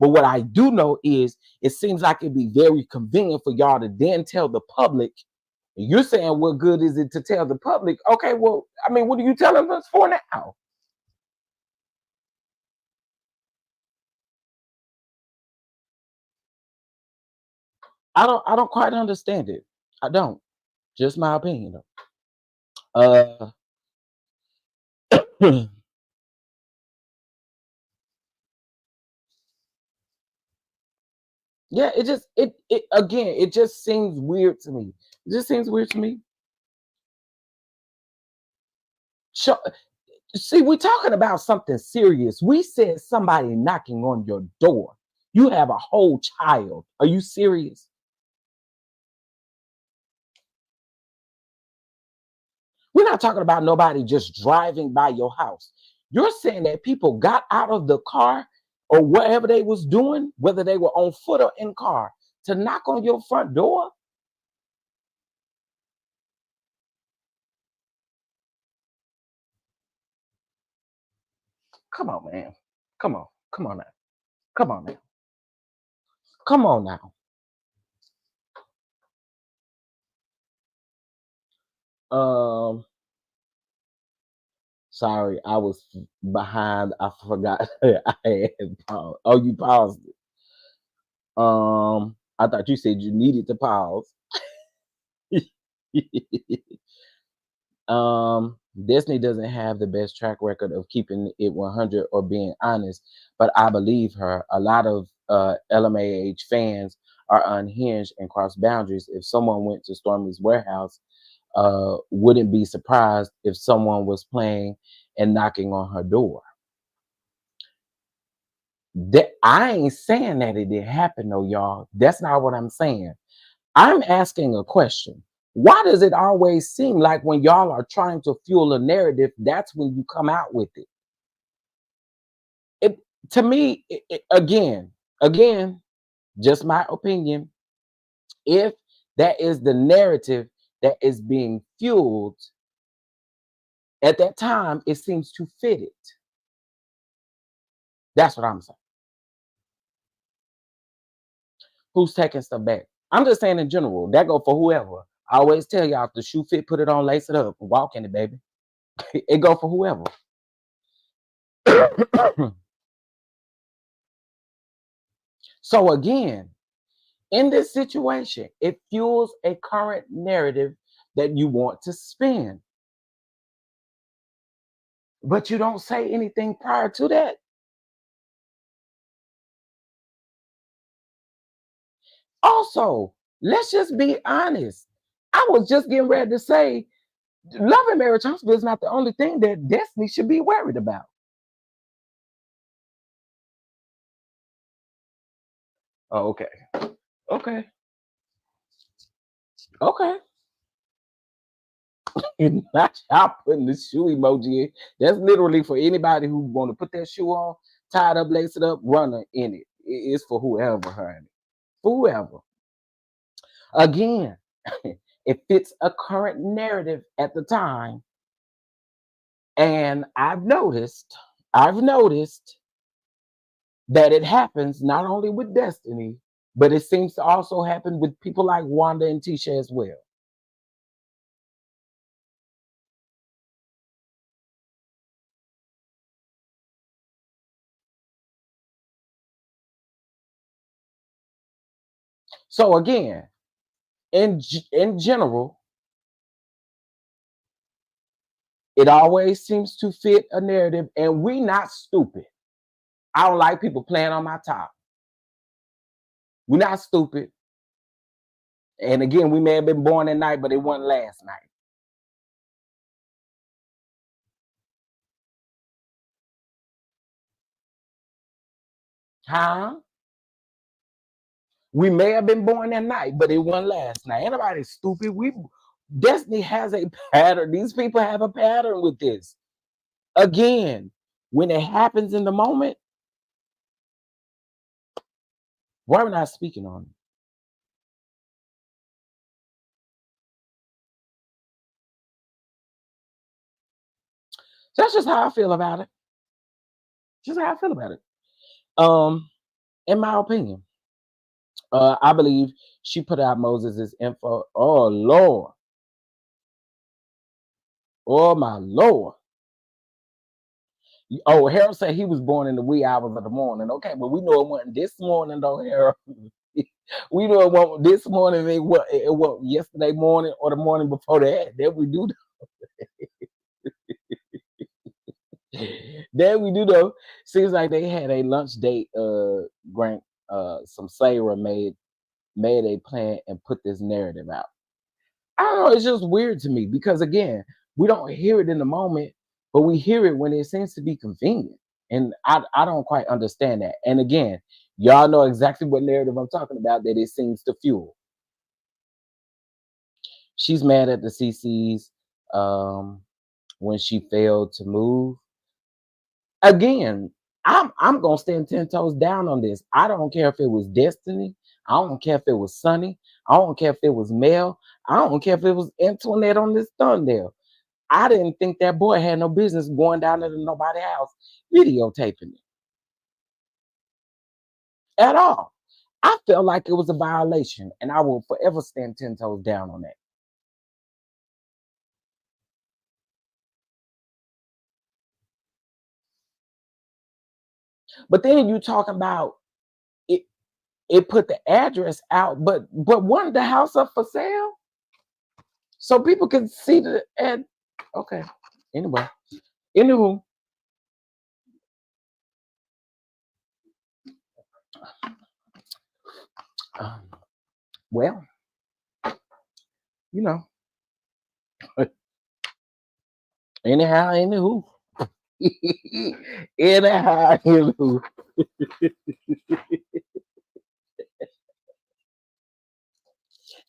But what I do know is it seems like it'd be very convenient for y'all to then tell the public. You're saying what good is it to tell the public? Okay, well, I mean, what are you telling us for now? I don't quite understand it. I don't. Just my opinion, though. Yeah, it just seems weird to me. It just seems weird to me. See, we're talking about something serious. We said somebody knocking on your door. You have a whole child. Are you serious? We're not talking about nobody just driving by your house. You're saying that people got out of the car or whatever they was doing, whether they were on foot or in car, to knock on your front door? Come on, man. Come on. Come on now. Come on now. Come on now. Sorry, I was behind. I forgot. I had paused. Oh, you paused it. I thought you said you needed to pause. Disney doesn't have the best track record of keeping it 100 or being honest, but I believe her. A lot of LMAH fans are unhinged and cross boundaries. If someone went to Stormy's warehouse, wouldn't be surprised if someone was playing and knocking on her door. I ain't saying that it didn't happen though, y'all. That's not what I'm saying. I'm asking a question. Why does it always seem like when y'all are trying to fuel a narrative, that's when you come out with it? To me, again, just my opinion, if that is the narrative that is being fueled, at that time, it seems to fit it. That's what I'm saying. Who's taking stuff back? I'm just saying in general, that go for whoever. I always tell y'all, if the shoe fit, put it on, lace it up, walk in it, baby. It go for whoever. So again, in this situation, it fuels a current narrative that you want to spin. But you don't say anything prior to that. Also, let's just be honest. I was just getting ready to say, Love and Marriage Hospital is not the only thing that Destiny should be worried about. Oh, okay. Okay. Okay. And not y'all putting the shoe emoji in. That's literally for anybody who want to put that shoe on, tie it up, lace it up, runner in it. It's for whoever, honey. For whoever. Again, it fits a current narrative at the time. And I've noticed that it happens not only with Destiny, but it seems to also happen with people like Wanda and Tisha as well. So again, in general, it always seems to fit a narrative, and we not stupid. I don't like people playing on my top. We're not stupid. And again, we may have been born at night, but it wasn't last night. Huh? We may have been born that night, but it wasn't last night. Anybody's stupid. Destiny has a pattern. These people have a pattern with this. Again, when it happens in the moment, why are we not speaking on it? So that's just how I feel about it. Just how I feel about it. In my opinion, I believe she put out Moses's info. Oh Lord. Oh my Lord. Oh, Harold said he was born in the wee hours of the morning. Okay, but we know it wasn't this morning though, Harold. We know it won't this morning, it won't yesterday morning or the morning before that. That we do that we do though. Seems like they had a lunch date. Grant, some Sarah made a plan and put this narrative out. I don't know. It's just weird to me because again, we don't hear it in the moment, but we hear it when it seems to be convenient, and I don't quite understand that. And again, y'all know exactly what narrative I'm talking about. That it seems to fuel. She's mad at the CCs when she failed to move. Again, I'm gonna stand 10 toes down on this. I don't care if it was Destiny. I don't care if it was Sunny. I don't care if it was Mel. I don't care if it was Antoinette on this thumbnail. I didn't think that boy had no business going down to nobody's house videotaping it at all. I felt like it was a violation, and I will forever stand 10 toes down on that. But then you talk about it. It put the address out, but wasn't the house up for sale so people could see the ad? Okay. Anyway, anywho, well, you know, anyhow, anywho, anyhow, anywho.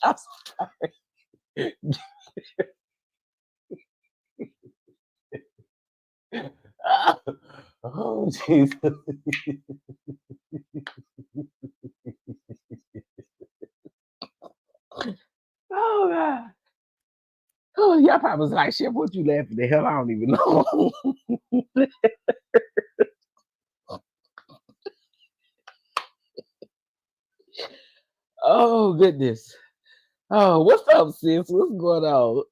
I'm sorry. Oh, Jesus. Oh, God. Oh, y'all probably was like, shit, what you laughing the hell? I don't even know. Oh, goodness. Oh, what's up, sis? What's going on?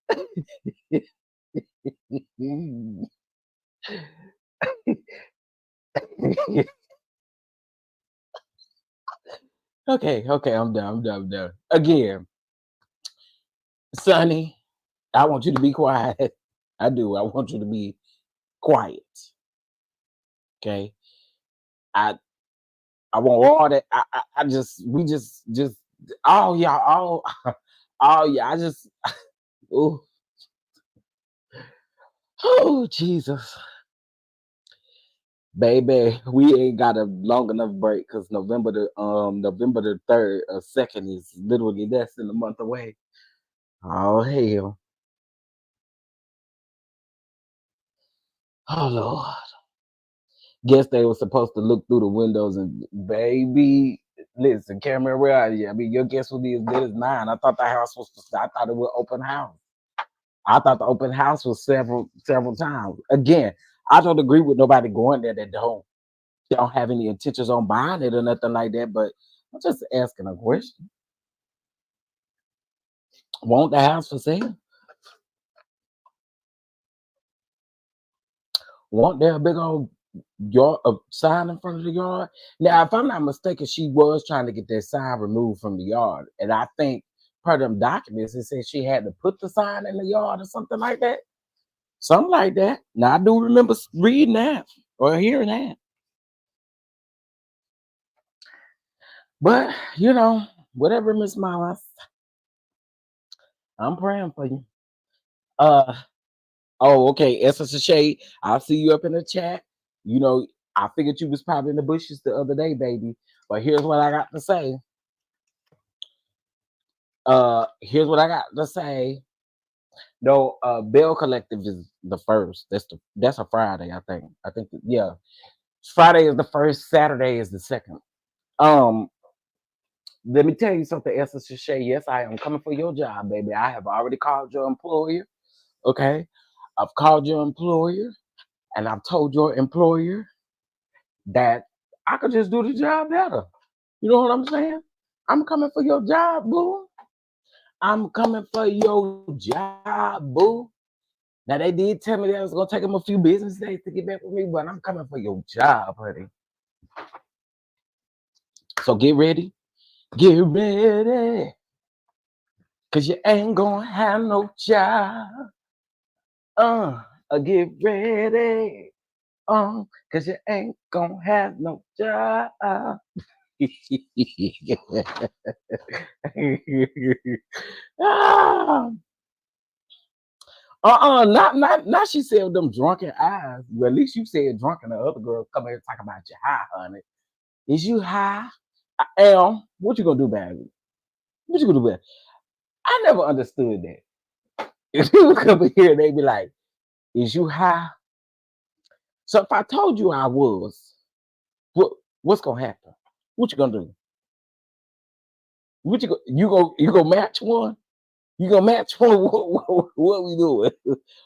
Okay, I'm done. Again, Sunny, I want you to be quiet. I do. I want you to be quiet. Okay. I want all that. We just all y'all, all y'all. I just oh Jesus. Baby, we ain't got a long enough break because November the 3rd or 2nd is literally less than a month away. Oh hell. Oh Lord. Guess they were supposed to look through the windows and baby, listen, camera reality. I mean, your guess would be as good as mine. I thought the house was I thought it was open house. I thought the open house was several times. Again, I don't agree with nobody going there that don't have any intentions on buying it or nothing like that, but I'm just asking a question. Want the house for sale? Want there a big old yard sign in front of the yard? Now, if I'm not mistaken, she was trying to get that sign removed from the yard, and I think per them documents it said she had to put the sign in the yard or something like that. Something like that. Now I do remember reading that or hearing that. But you know, whatever, Miss Miles, I'm praying for you. Oh, okay. Essence of Shade. I'll see you up in the chat. You know, I figured you was probably in the bushes the other day, baby. But here's what I got to say. Here's what I got to say. No, Bell Collective is the first. That's a Friday, I think. Yeah. Friday is the first, Saturday is the second. Let me tell you something, Essence of Shade. Yes, I am coming for your job, baby. I have already called your employer. Okay. I've called your employer and I've told your employer that I could just do the job better. You know what I'm saying? I'm coming for your job, boo. I'm coming for your job, boo. Now, they did tell me that it was going to take them a few business days to get back with me, but I'm coming for your job, honey. So get ready. Get ready, cause you ain't gonna have no job. Get ready, cause you ain't gonna have no job. Ah, not she said with them drunken eyes. Well, at least you said drunken. The other girl come here talking about you high, honey. Is you high? What you gonna do about it? What you gonna do about it? I never understood that. If people come in here, they be like, "Is you high?" So if I told you I was, what's gonna happen? What you gonna do? What you go match one? You gonna match one? What we doing?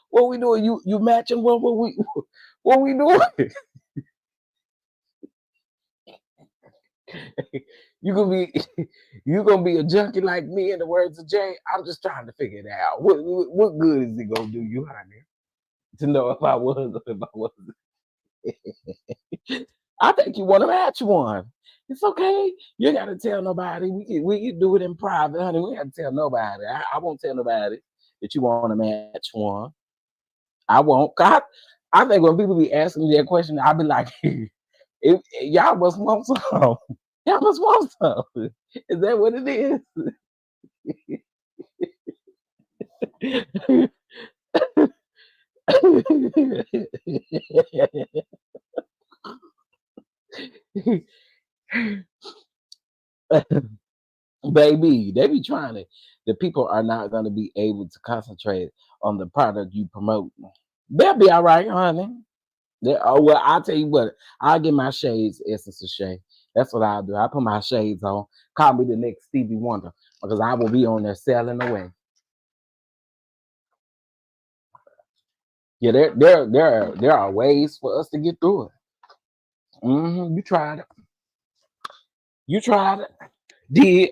What we doing? You matching one? What we doing? you gonna be a junkie like me, in the words of Jay. I'm just trying to figure it out. What good is it gonna do you, honey? To know if I was or if I wasn't. I think you want to match one. It's okay. You gotta tell nobody. We can do it in private, honey. We gotta tell nobody. I won't tell nobody that you want to match one. I won't. I think when people be asking me that question, I'll be like, y'all must want some. Y'all must want some. Is that what it is? Baby, they be trying to. The people are not going to be able to concentrate on the product you promote. They'll be all right, honey. Well, I'll tell you what. I'll get my shades, Essence of Shade. That's what I'll do. I put my shades on. Call me the next Stevie Wonder, because I will be on there selling away. Yeah, there are ways for us to get through it. You tried it. You tried it. Did.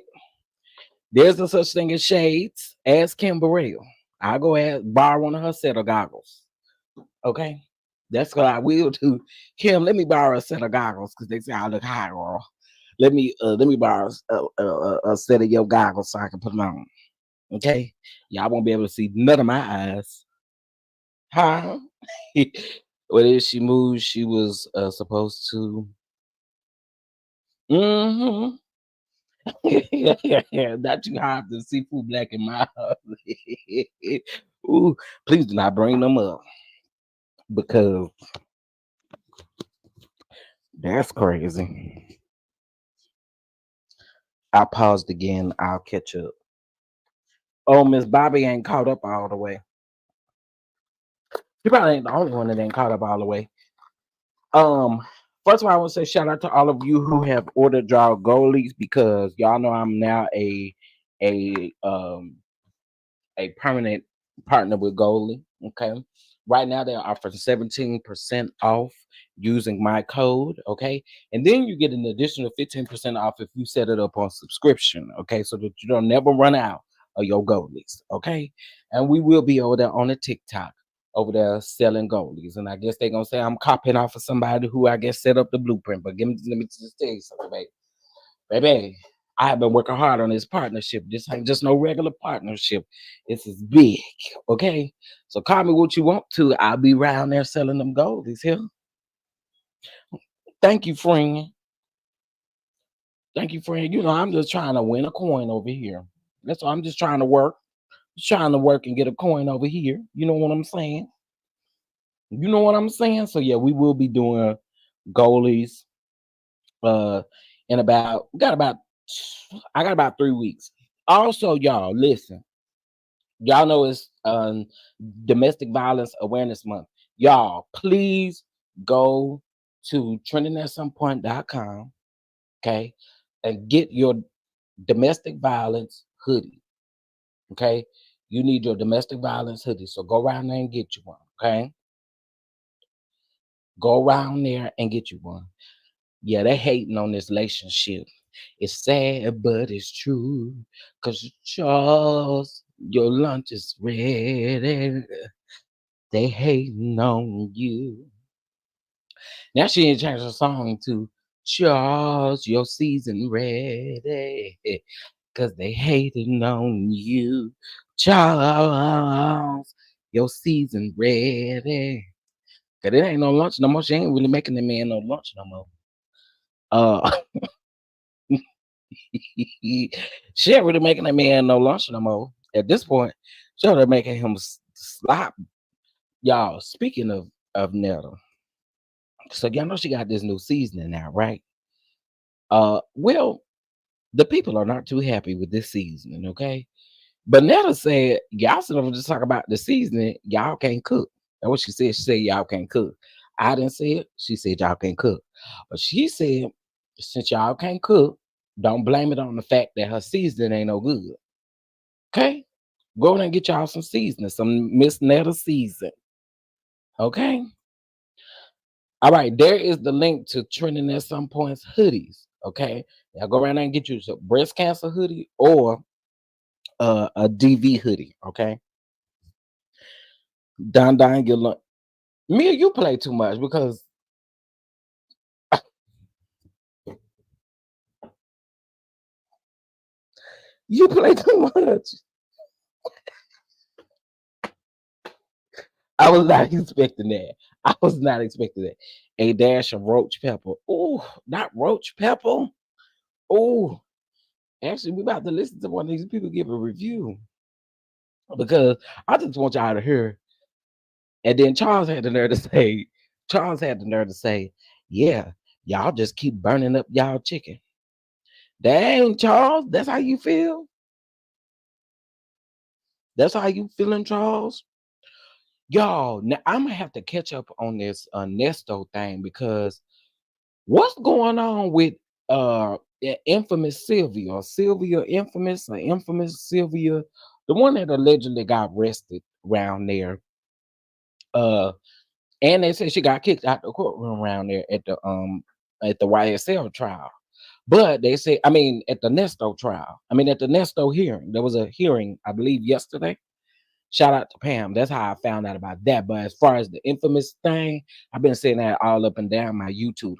There's no such thing as shades. Ask Kim Burrell. I'll go borrow one of her set of goggles. Okay? That's what I will do. Kim, let me borrow a set of goggles because they say I look high, girl. Let me borrow a set of your goggles so I can put them on. Okay? Y'all won't be able to see none of my eyes. Huh? What if she moved? She was supposed to. Not too hard to seafood black in my house. Ooh, please do not bring them up because that's crazy. I paused again. I'll catch up. Oh, Miss Bobby ain't caught up all the way. She probably ain't the only one that ain't caught up all the way. First of all, I want to say shout out to all of you who have ordered y'all goalies, because y'all know I'm now a permanent partner with Goalie. Okay, right now they're offering 17% off using my code. Okay, and then you get an additional 15% off if you set it up on subscription. Okay, so that you don't never run out of your goalies. Okay, and we will be over there on the TikTok over there selling goalies, and I guess they're gonna say I'm copying off of somebody who I guess set up the blueprint. But let me just tell you something, baby. I have been working hard on this partnership. This ain't just no regular partnership. This is big, okay? So call me what you want to. I'll be around there selling them goalies here. Thank you, friend. Thank you, friend. You know, I'm just trying to win a coin over here. That's all. I'm just trying to work. Just trying to work and get a coin over here. You know what I'm saying? You know what I'm saying? So yeah, we will be doing goalies in about I got about 3 weeks. Also, y'all, listen. Y'all know it's Domestic Violence Awareness Month. Y'all, please go to trendingatsomepoint.com, okay, and get your domestic violence hoodie. Okay, you need your domestic violence hoodie. So go around there and get you one. Okay, go around there and get you one. Yeah, they hating on this relationship. It's sad, but it's true. Cause Charles, your lunch is ready. They hating on you. Now she ain't changed her song to Charles, your season ready. Cause they hating on you. Charles, your season ready. Cause it ain't no lunch no more. She ain't really making the man no lunch no more. She ain't really making that man no lunch no more. At this point, she already making him slop. Y'all, speaking of Netta, so y'all know she got this new seasoning now, right? Well, the people are not too happy with this seasoning, okay? But Netta said, y'all sit over just talk about the seasoning, y'all can't cook. That's what she said. She said, y'all can't cook. I didn't say it. She said, y'all can't cook. But she said, since y'all can't cook, don't blame it on the fact that her seasoning ain't no good. Okay? Go over and get y'all some seasoning, some Miss Netta season. Okay? All right, there is the link to Trending at Some Points hoodies. Okay? Now go around there and get you a breast cancer hoodie or a DV hoodie. Okay? DonDons Get lunch. Mia, you play too much because you play too much. I was not expecting that. I was not expecting that. A dash of roach pepper. Oh, not roach pepper. Oh, actually, we're about to listen to one of these people give a review because I just want y'all to hear. And then Charles had the nerve to say, yeah, y'all just keep burning up y'all chicken. Dang, Charles, that's how you feel? That's how you feeling, Charles? Y'all, now I'm gonna have to catch up on this Nesto thing because what's going on with infamous Sylvia or infamous Sylvia, the one that allegedly got arrested around there. And they said she got kicked out the courtroom around there at the YSL trial. But they say, I mean, at the Nesto trial, at the Nesto hearing, there was a hearing, I believe, yesterday. Shout out to Pam. That's how I found out about that. But as far as the infamous thing, I've been saying that all up and down my YouTube.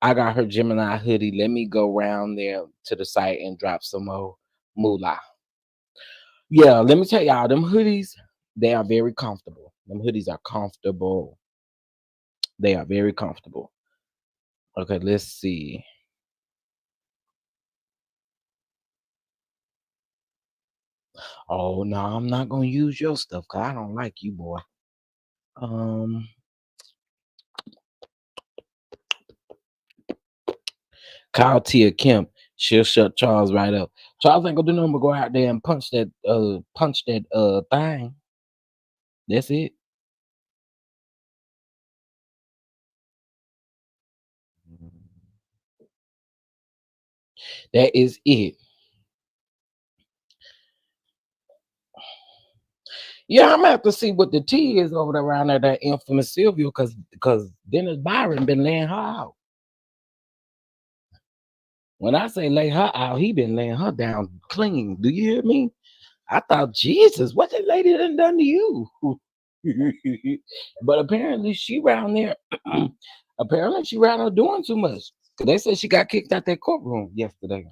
I got her Gemini hoodie. Let me go around there to the site and drop some more moolah. Yeah, let me tell y'all, them hoodies, they are very comfortable. Them hoodies are comfortable. They are very comfortable. Okay, let's see. Oh no, I'm not gonna use your stuff because I don't like you, boy. Kyle Tia Kemp, she'll shut Charles right up. Charles ain't gonna do nothing but go out there and punch that thing. That's it. That is it. Yeah, I'm gonna have to see what the tea is over there around there, that infamous Sylvia, because Dennis Byron been laying her out. When I say lay her out, he been laying her down clean. Do you hear me? I thought, Jesus, what that lady done to you? But apparently she around there. Apparently she around there doing too much. They said she got kicked out that courtroom yesterday.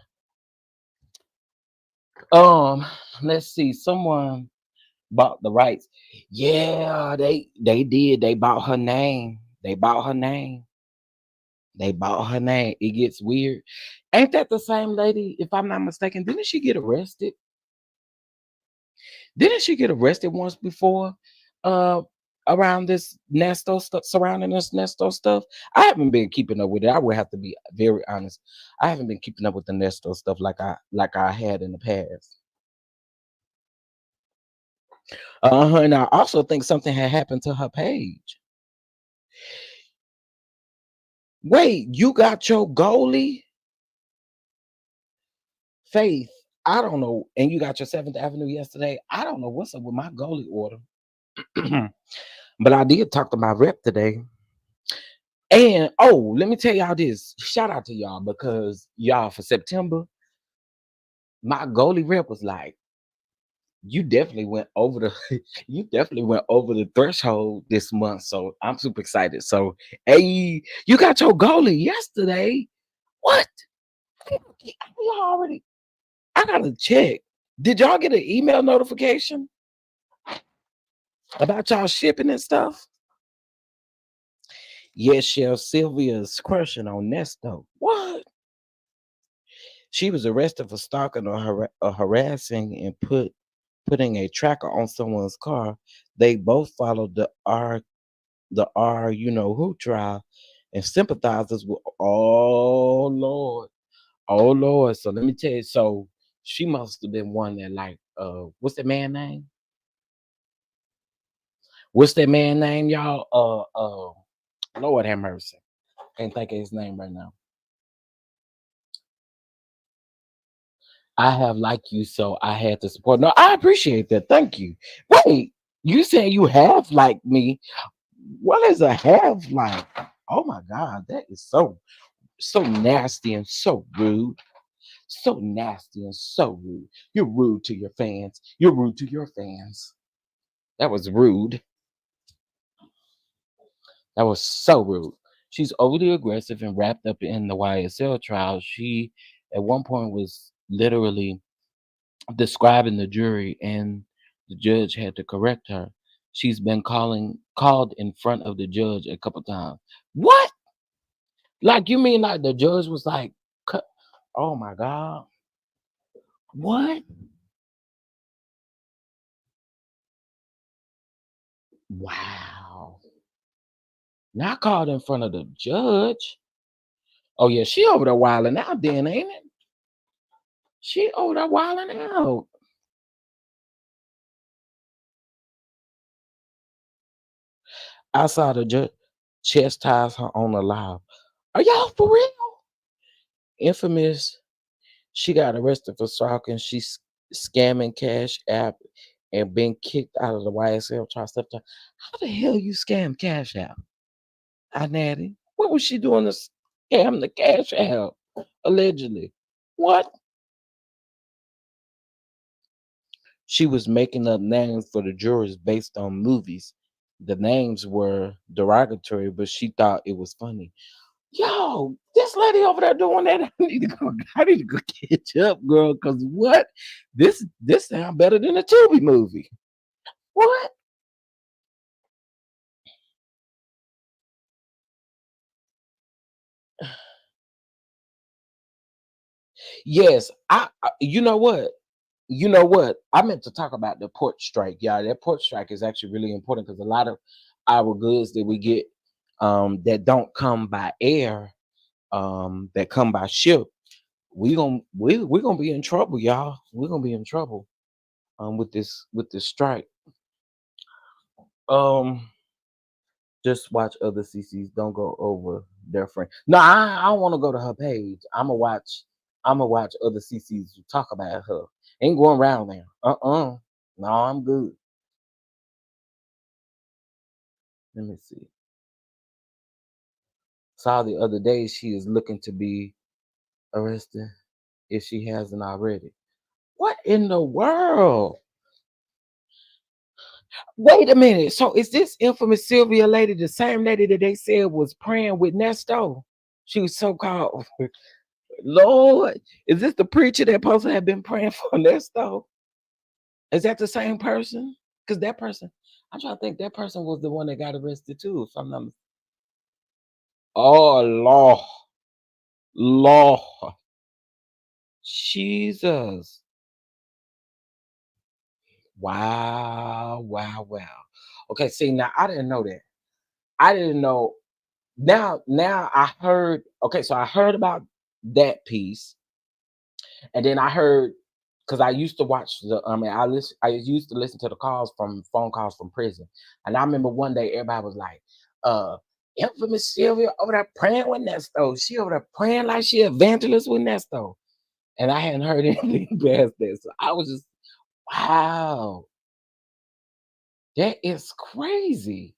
Let's see. Someone bought the rights. Yeah, they did. They bought her name. They bought her name. It gets weird. Ain't that the same lady? If I'm not mistaken, didn't she get arrested? Didn't she get arrested once before? Around this Nesto stuff, surrounding this Nesto stuff. I haven't been keeping up with it. I would have to be very honest. I haven't been keeping up with the Nesto stuff like I had in the past. And I also think something had happened to her page. Wait, you got your goalie? Faith, I don't know. And you got your 7th Avenue yesterday. I don't know what's up with my goalie order. But I did talk to my rep today. And let me tell y'all this. Shout out to y'all because y'all for September, my goalie rep was like, you definitely went over the you definitely went over the threshold this month. So I'm super excited. So hey, you got your goalie yesterday. What? You already I gotta check. Did y'all get an email notification about y'all shipping and stuff? Yes, Chef Sylvia's crushing on Nesto. What? She was arrested for stalking or harassing and putting a tracker on someone's car. They both followed the R you know who trial and sympathizers with oh Lord. So let me tell you, so she must have been one that like what's that man name? What's that man name, y'all? Lord have mercy. Can't think of his name right now. I have liked you, so I had to support. No, I appreciate that. Thank you. Wait, you saying you have liked me? What is a have like? Oh my God, that is so nasty and so rude. So nasty and so rude. You're rude to your fans. You're rude to your fans. That was rude. That was so rude. She's overly aggressive and wrapped up in the YSL trial. She, at one point, was literally describing the jury, and the judge had to correct her. She's been called in front of the judge a couple times. What? Like you mean like the judge was like, oh my God. What? Wow. Not called in front of the judge. Oh yeah, she over there wilding out then, ain't it? She over there wilding out. I saw the judge chastise her on the live. Are y'all for real? Infamous. She got arrested for stalking. She's scamming Cash App and been kicked out of the YSL trial. How the hell you scam Cash App? I natty. What was she doing to scam the Cash App? Allegedly. What? She was making up names for the jurors based on movies. The names were derogatory, but she thought it was funny. Yo, this lady over there doing that. I need to go catch up, girl. Cause what? This sounds better than a Tubi movie. What? Yes, you know what? You know what? I meant to talk about the port strike. Yeah, that port strike is actually really important because a lot of our goods that we get that don't come by air, that come by ship, we're gonna be in trouble, y'all. We're gonna be in trouble with this strike. Um just watch other CCs. Don't go over their friend. No, I don't want to go to her page. I'ma watch other CCs who talk about her. Ain't going around there. No, I'm good. Let me see. Saw the other day she is looking to be arrested if she hasn't already. What in the world? Wait a minute. So is this infamous Sylvia lady the same lady that they said was praying with Nesto? She was so called. Lord, is this the preacher that supposed to have been praying for Nesto? Is that the same person? Because that person, I'm trying to think that person was the one that got arrested too, if I'm not mistaken. Oh Lord. Lord. Jesus. Wow. Wow. Wow. Okay, see now I didn't know that. I didn't know. Now I heard, okay, so I heard about that piece, and then I heard because I used to watch I used to listen to the phone calls from prison. And I remember one day everybody was like, infamous Sylvia over there praying with Nesto. She over there praying like she evangelist with Nesto. And I hadn't heard anything past that. So I was just, wow, that is crazy.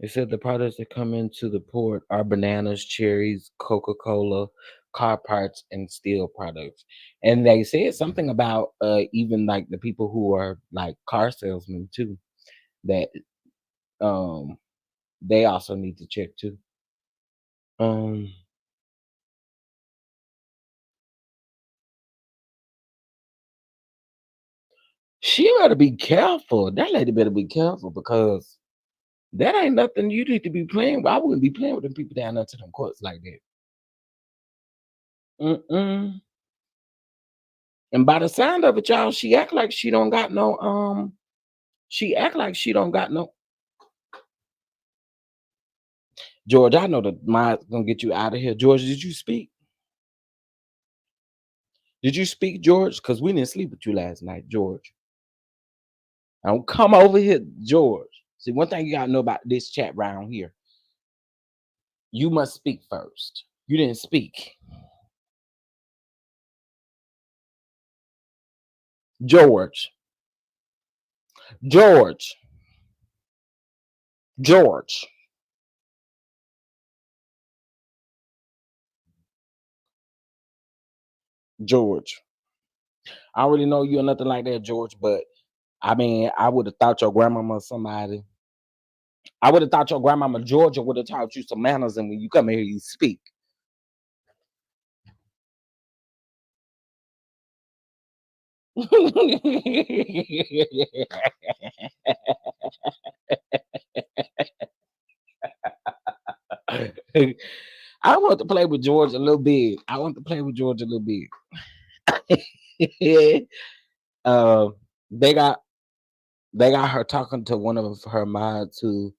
It said the products that come into the port are bananas, cherries, Coca-Cola, car parts, and steel products. And they said something about even like the people who are like car salesmen too, that um they also need to check too. Um she better be careful. That lady better be careful because that ain't nothing you need to be playing with. I wouldn't be playing with them people down there to them courts like that. Mm-mm. And by the sound of it, y'all, she act like she don't got no she act like she don't got no George. I know that mine's gonna get you out of here. George, did you speak? Did you speak, George? Because we didn't sleep with you last night, George. Don't come over here, George. See, one thing you gotta know about this chat round here. You must speak first. You didn't speak. George. George. George. George. I already know you're nothing like that, George, but I mean, I would have thought your grandmama or somebody. I would have thought your grandmama Georgia would have taught you some manners, and when you come here, you speak. I want to play with George a little bit. I want to play with George a little bit. They got her talking to one of her mods who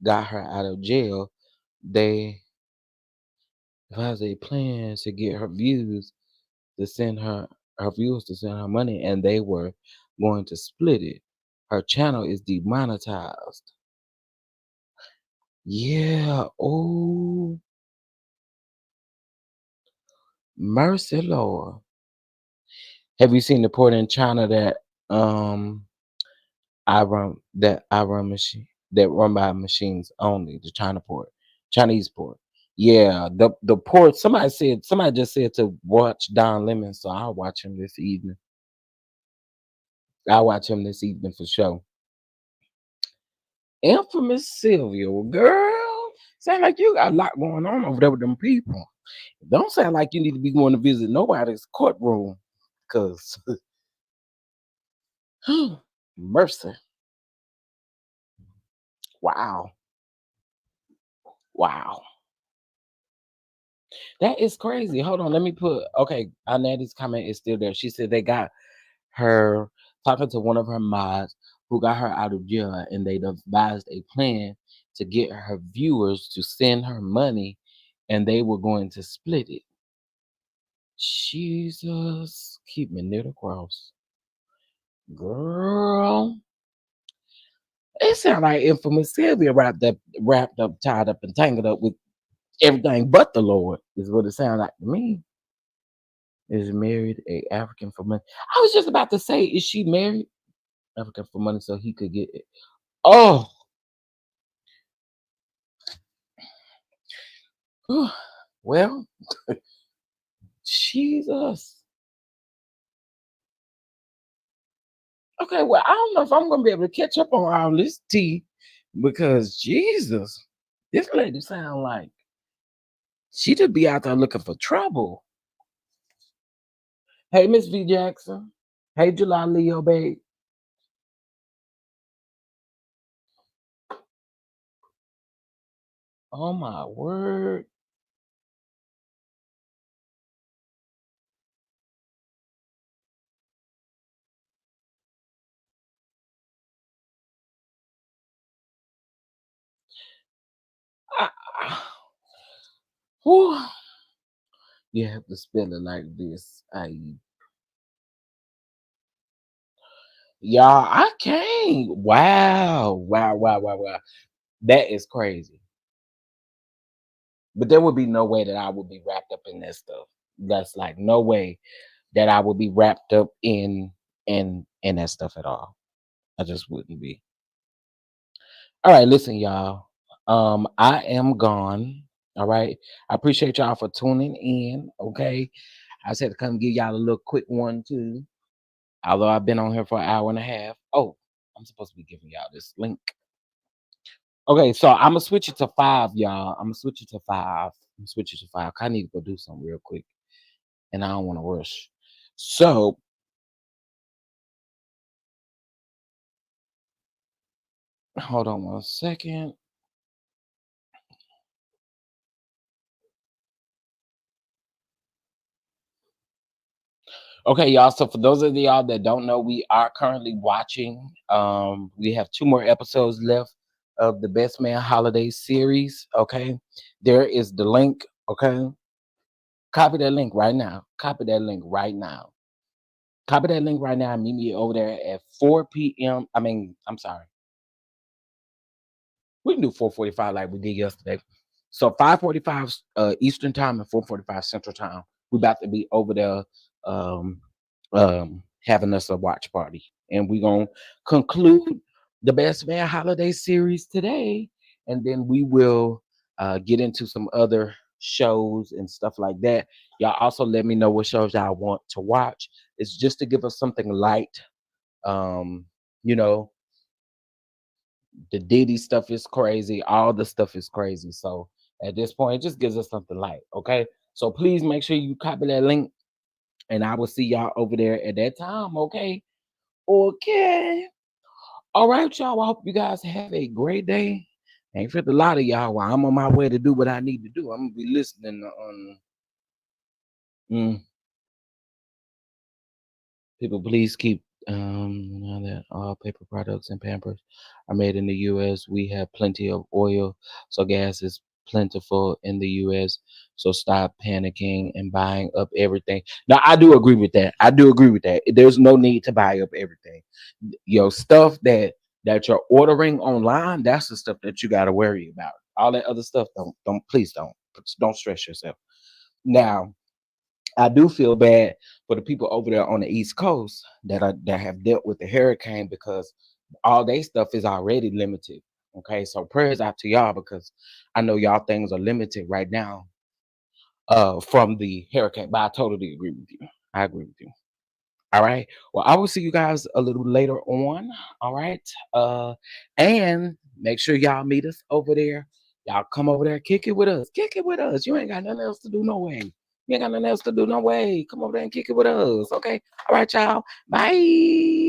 got her out of jail. They has a plan to get her views to send her viewers to send her money, and they were going to split it. Her channel is demonetized. Yeah. Oh, mercy, Lord. Have you seen the port in China that I run machine that run by machines only? The China port, Chinese port. Yeah, the port. Somebody just said to watch Don Lemon, so I'll watch him this evening. I'll watch him this evening for sure. Infamous Sylvia, well, girl, sound like you got a lot going on over there with them people. Don't sound like you need to be going to visit nobody's courtroom, cause mercy. Wow. Wow. That is crazy. Hold on, let me put okay. Anetti's comment is still there. She said they got her talking to one of her mods who got her out of jail, and they devised a plan to get her viewers to send her money, and they were going to split it. Jesus, keep me near the cross, girl. It sounds like infamous Sylvia wrapped up, tied up, and tangled up with everything but the Lord. Is what it sounds like to me. Is married a African for money. I was just about to say, is she married African for money so he could get it? Oh, well, Jesus. Okay, well, I don't know if I'm gonna be able to catch up on all this tea because Jesus, this lady sound like she just be out there looking for trouble. Hey, Miss V Jackson. Hey, July Leo, babe. Oh my word. Whew. You have to spell it like this. Y'all, I can't. Wow. That is crazy. But there would be no way that I would be wrapped up in that stuff. That's like no way that I would be wrapped up in that stuff at all. I just wouldn't be. All right, listen, y'all. I am gone. All right. I appreciate y'all for tuning in. Okay. I said to come give y'all a little quick one too. Although I've been on here for an hour and a half. Oh, I'm supposed to be giving y'all this link. Okay, so I'm gonna switch it to 5, y'all. I'm gonna switch it to 5. I'm gonna switch it to 5. I need to go do something real quick, and I don't want to rush. So, hold on 1 second. Okay, y'all. So for those of y'all that don't know, we are currently watching. We have 2 more episodes left of the Best Man Holiday series. Okay, there is the link. Okay, copy that link right now. Copy that link right now. Copy that link right now and meet me over there at 4 p.m. I'm sorry. We can do 4:45 like we did yesterday. So 5:45 Eastern time and 4:45 Central time. We're about to be over there having us a watch party. And we're gonna conclude the Best Man Holiday series today. And then we will get into some other shows and stuff like that. Y'all also let me know what shows y'all want to watch. It's just to give us something light. You know, the Diddy stuff is crazy. All the stuff is crazy. So at this point, it just gives us something light. Okay. So please make sure you copy that link. And I will see y'all over there at that time. Okay. Okay. All right, y'all. I hope you guys have a great day. Ain't for a lot of y'all while I'm on my way to do what I need to do. I'm gonna be listening on people. Please keep know that all paper products and Pampers are made in the U.S. We have plenty of oil, so gas is plentiful in the U.S. So stop panicking and buying up everything. Now, I do agree with that. I do agree with that. There's no need to buy up everything. Your stuff that you're ordering online, that's the stuff that you got to worry about. All that other stuff, please don't stress yourself. Now, I do feel bad for the people over there on the East Coast that have dealt with the hurricane because all their stuff is already limited. Okay, so prayers out to y'all because I know y'all things are limited right now from the hurricane. But I totally agree with you. I agree with you. All right. Well, I will see you guys a little later on. All right. And make sure y'all meet us over there. Y'all come over there, kick it with us. Kick it with us. You ain't got nothing else to do, no way. You ain't got nothing else to do, no way. Come over there and kick it with us. Okay. All right, y'all. Bye.